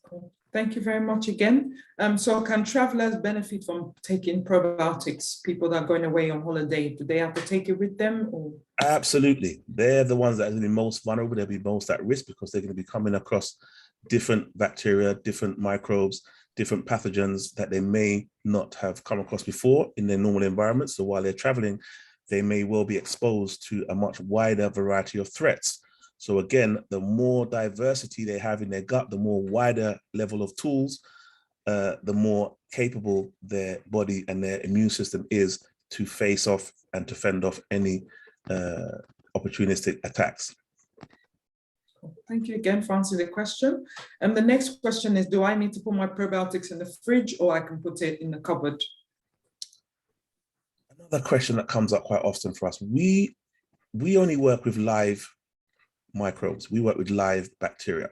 Cool. Thank you very much again. So can travelers benefit from taking probiotics? People that are going away on holiday, do they have to take it with them? Or? Absolutely. They're the ones that are going to be most vulnerable. They'll be most at risk, because they're going to be coming across different bacteria, different microbes, different pathogens that they may not have come across before in their normal environment. So while they're traveling, they may well be exposed to a much wider variety of threats. So again, the more diversity they have in their gut, the more wider level of tools, the more capable their body and their immune system is to face off and to fend off any opportunistic attacks. Thank you again for answering the question. And the next question is, do I need to put my probiotics in the fridge, or I can put it in the cupboard? Another question that comes up quite often for us, we only work with live microbes. We work with live bacteria.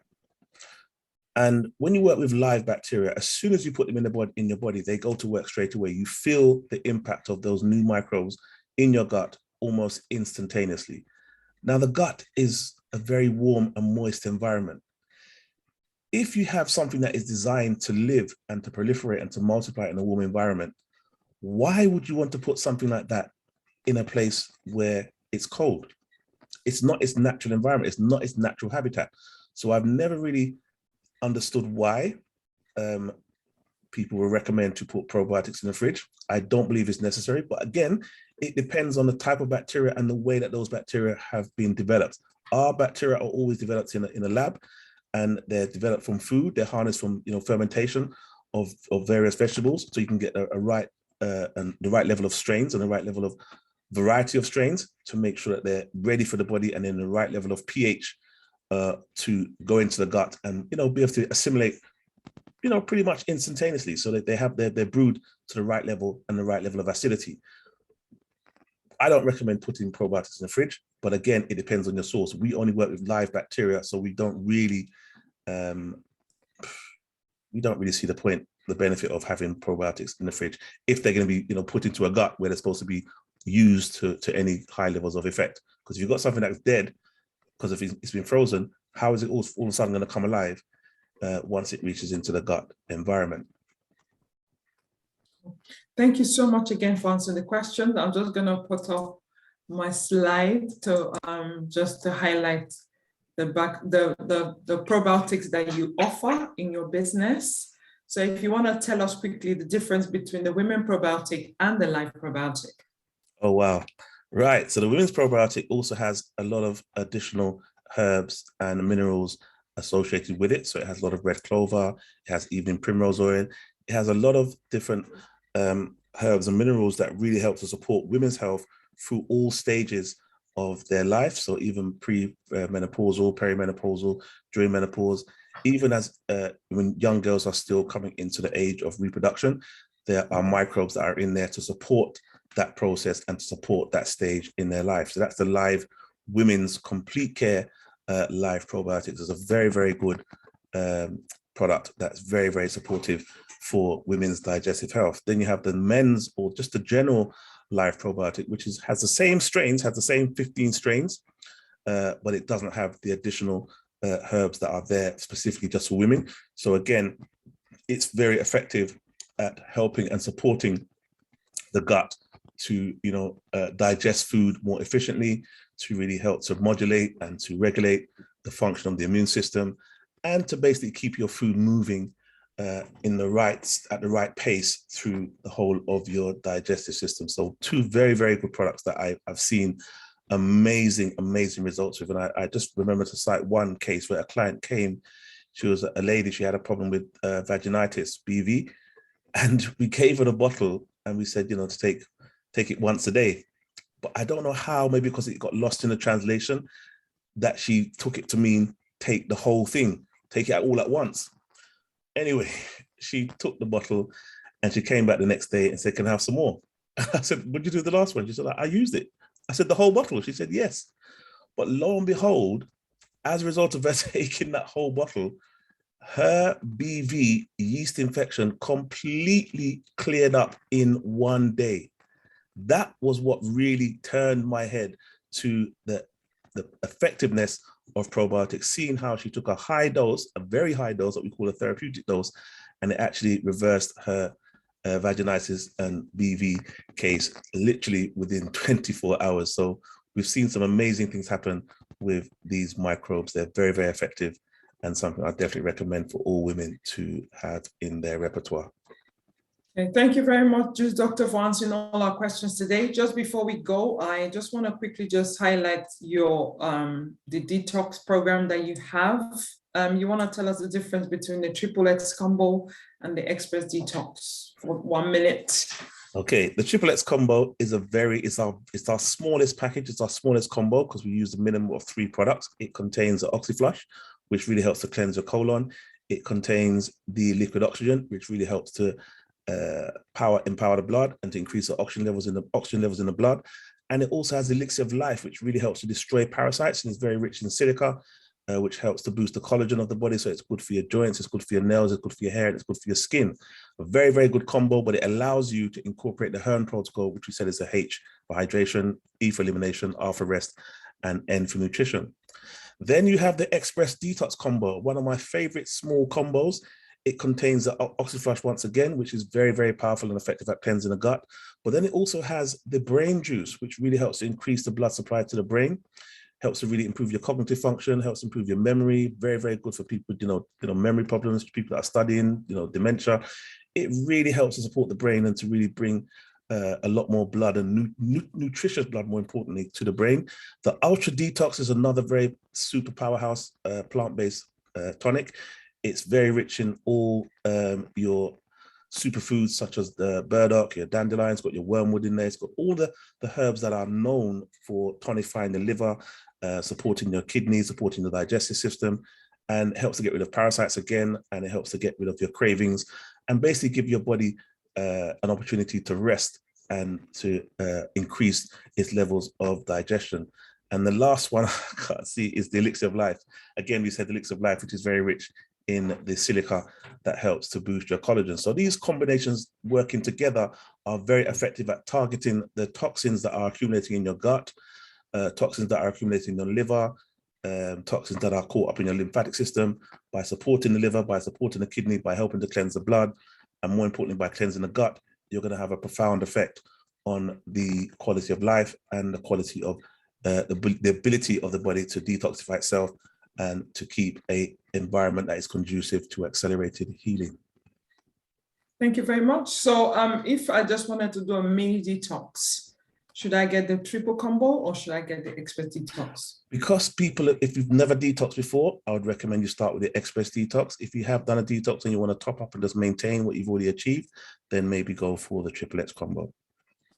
And when you work with live bacteria, as soon as you put them in your body, they go to work straight away. You feel the impact of those new microbes in your gut almost instantaneously. Now, the gut is a very warm and moist environment. If you have something that is designed to live and to proliferate and to multiply in a warm environment, why would you want to put something like that in a place where it's cold? It's not its natural environment. It's not its natural habitat. So I've never really understood why people will recommend to put probiotics in the fridge. I don't believe it's necessary, but again, it depends on the type of bacteria and the way that those bacteria have been developed. Our bacteria are always developed in a lab, and they're developed from food. They're harnessed from fermentation of various vegetables, so you can get and the right level of strains and the right level of variety of strains to make sure that they're ready for the body, and then the right level of pH to go into the gut and be able to assimilate pretty much instantaneously, so that they're brewed to the right level and the right level of acidity. I don't recommend putting probiotics in the fridge, but again, it depends on your source. We only work with live bacteria, so we don't really see the benefit of having probiotics in the fridge if they're going to be put into a gut where they're supposed to be used to any high levels of effect. Because if you've got something that's dead because if it's been frozen, how is it all of a sudden going to come alive once it reaches into the gut environment? Thank you so much again for answering the question. I'm just going to put up my slide to just to highlight the probiotics that you offer in your business. So if you want to tell us quickly the difference between the women probiotic and the live probiotic. Oh, wow. Right. So the women's probiotic also has a lot of additional herbs and minerals associated with it. So it has a lot of red clover, it has evening primrose oil, it has a lot of different herbs and minerals that really help to support women's health through all stages of their life. So even pre-menopausal, perimenopausal, during menopause, even as when young girls are still coming into the age of reproduction, there are microbes that are in there to support that process and to support that stage in their life. So that's the Live Women's Complete Care Live Probiotics. It's a very, very good product that's very, very supportive for women's digestive health. Then you have the men's, or just the general Live Probiotic, which has the same strains, has the same 15 strains, but it doesn't have the additional herbs that are there specifically just for women. So again, it's very effective at helping and supporting the gut to digest food more efficiently, to really help to modulate and to regulate the function of the immune system, and to basically keep your food moving at the right pace through the whole of your digestive system. So two very, very good products that I've seen amazing results with. And I just remember to cite one case where a client came. She was a lady, she had a problem with vaginitis, BV, and we gave her the bottle and we said, to take it once a day. But I don't know how, maybe because it got lost in the translation, that she took it to mean take the whole thing, take it all at once. Anyway, she took the bottle and she came back the next day and said, can I have some more? I said, what did you do with the last one? She said, I used it. I said, the whole bottle? She said, yes. But lo and behold, as a result of her taking that whole bottle, her BV yeast infection completely cleared up in one day. That was what really turned my head to the effectiveness of probiotics, seeing how she took a high dose, a very high dose, what we call a therapeutic dose, and it actually reversed her vaginitis and BV case literally within 24 hours. So we've seen some amazing things happen with these microbes. They're very, very effective, and something I definitely recommend for all women to have in their repertoire. Okay, thank you very much, Juice Doctor, for answering all our questions today. Just before we go, I just want to quickly just highlight your the detox program that you have. You want to tell us the difference between the Triplex Combo and the Express Detox for 1 minute? Okay, the Triplex Combo is it's our smallest package. It's our smallest combo because we use a minimum of 3 products. It contains the OxyFlush, which really helps to cleanse your colon. It contains the liquid oxygen, which really helps to empower the blood and to increase the oxygen levels in the blood. And it also has the Elixir of Life, which really helps to destroy parasites, and it's very rich in silica, which helps to boost the collagen of the body. So it's good for your joints, it's good for your nails, it's good for your hair, and it's good for your skin. A very, very good combo, but it allows you to incorporate the HERN protocol, which we said is a H for hydration, E for elimination, R for rest, and N for nutrition. Then you have the Express Detox Combo, one of my favorite small combos. It contains the OxyFlush once again, which is very, very powerful and effective at cleansing the gut. But then it also has the brain juice, which really helps to increase the blood supply to the brain, helps to really improve your cognitive function, helps improve your memory. Very, very good for people with memory problems, people that are studying, dementia. It really helps to support the brain and to really bring a lot more blood and nutritious blood, more importantly, to the brain. The Ultra Detox is another very super powerhouse plant-based tonic. It's very rich in all your superfoods, such as the burdock, your dandelions, got your wormwood in there. It's got all the herbs that are known for tonifying the liver, supporting your kidneys, supporting the digestive system, and helps to get rid of parasites again, and it helps to get rid of your cravings, and basically give your body an opportunity to rest and to increase its levels of digestion. And the last one I can't see is the Elixir of Life. Again, we said the Elixir of Life, which is very rich in the silica that helps to boost your collagen. So these combinations working together are very effective at targeting the toxins that are accumulating in your gut, toxins that are accumulating in your liver, toxins that are caught up in your lymphatic system, by supporting the liver, by supporting the kidney, by helping to cleanse the blood, and more importantly, by cleansing the gut. You're going to have a profound effect on the quality of life and the quality of the ability of the body to detoxify itself and to keep an environment that is conducive to accelerated healing. Thank you very much. So if I just wanted to do a mini detox, Should I get the triple combo or should I get the Express Detox? Because people, if you've never detoxed before, I would recommend you start with the Express Detox. If you have done a detox and you want to top up and just maintain what you've already achieved, then maybe go for the Triplex Combo.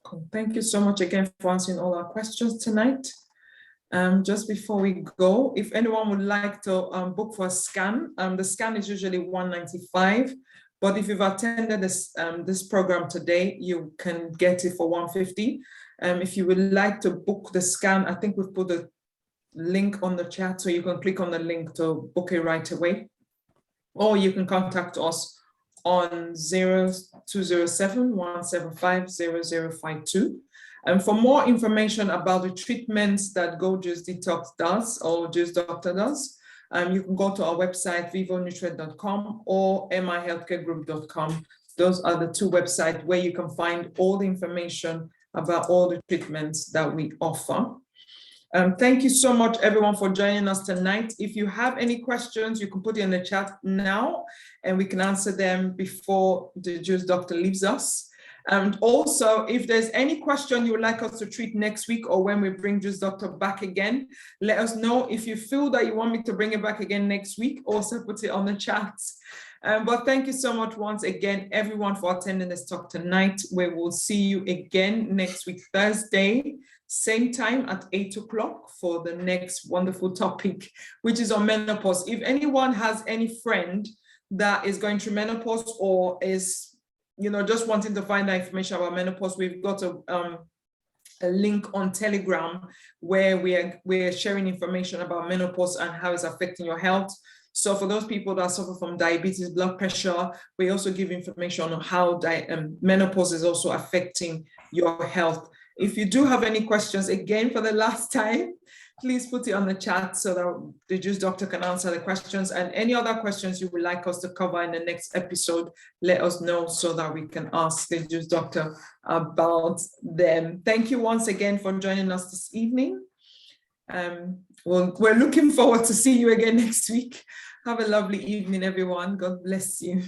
Cool. Thank you so much again for answering all our questions tonight. Just before we go, if anyone would like to book for a scan, the scan is usually $195. But if you've attended this program today, you can get it for $150. If you would like to book the scan, I think we've put a link on the chat, so you can click on the link to book it right away. Or you can contact us on 0207-175-0052. And for more information about the treatments that Go Juice Detox does or Juice Doctor does, you can go to our website, vivonutrient.com or mihealthcaregroup.com. Those are the two websites where you can find all the information about all the treatments that we offer. Thank you so much, everyone, for joining us tonight. If you have any questions, you can put it in the chat now, and we can answer them before the Juice Doctor leaves us. And also, if there's any question you would like us to treat next week or when we bring Juice Doctor back again, let us know. If you feel that you want me to bring it back again next week, also put it on the chat. But thank you so much once again, everyone, for attending this talk tonight. We will see you again next week, Thursday, same time at 8 o'clock for the next wonderful topic, which is on menopause. If anyone has any friend that is going through menopause or is, just wanting to find out information about menopause, we've got a link on Telegram where we're sharing information about menopause and how it's affecting your health. So for those people that suffer from diabetes, blood pressure, we also give information on how menopause is also affecting your health. If you do have any questions, again, for the last time, please put it on the chat so that the Juice Doctor can answer the questions. And any other questions you would like us to cover in the next episode, let us know so that we can ask the Juice Doctor about them. Thank you once again for joining us this evening. We're looking forward to seeing you again next week. Have a lovely evening, everyone. God bless you.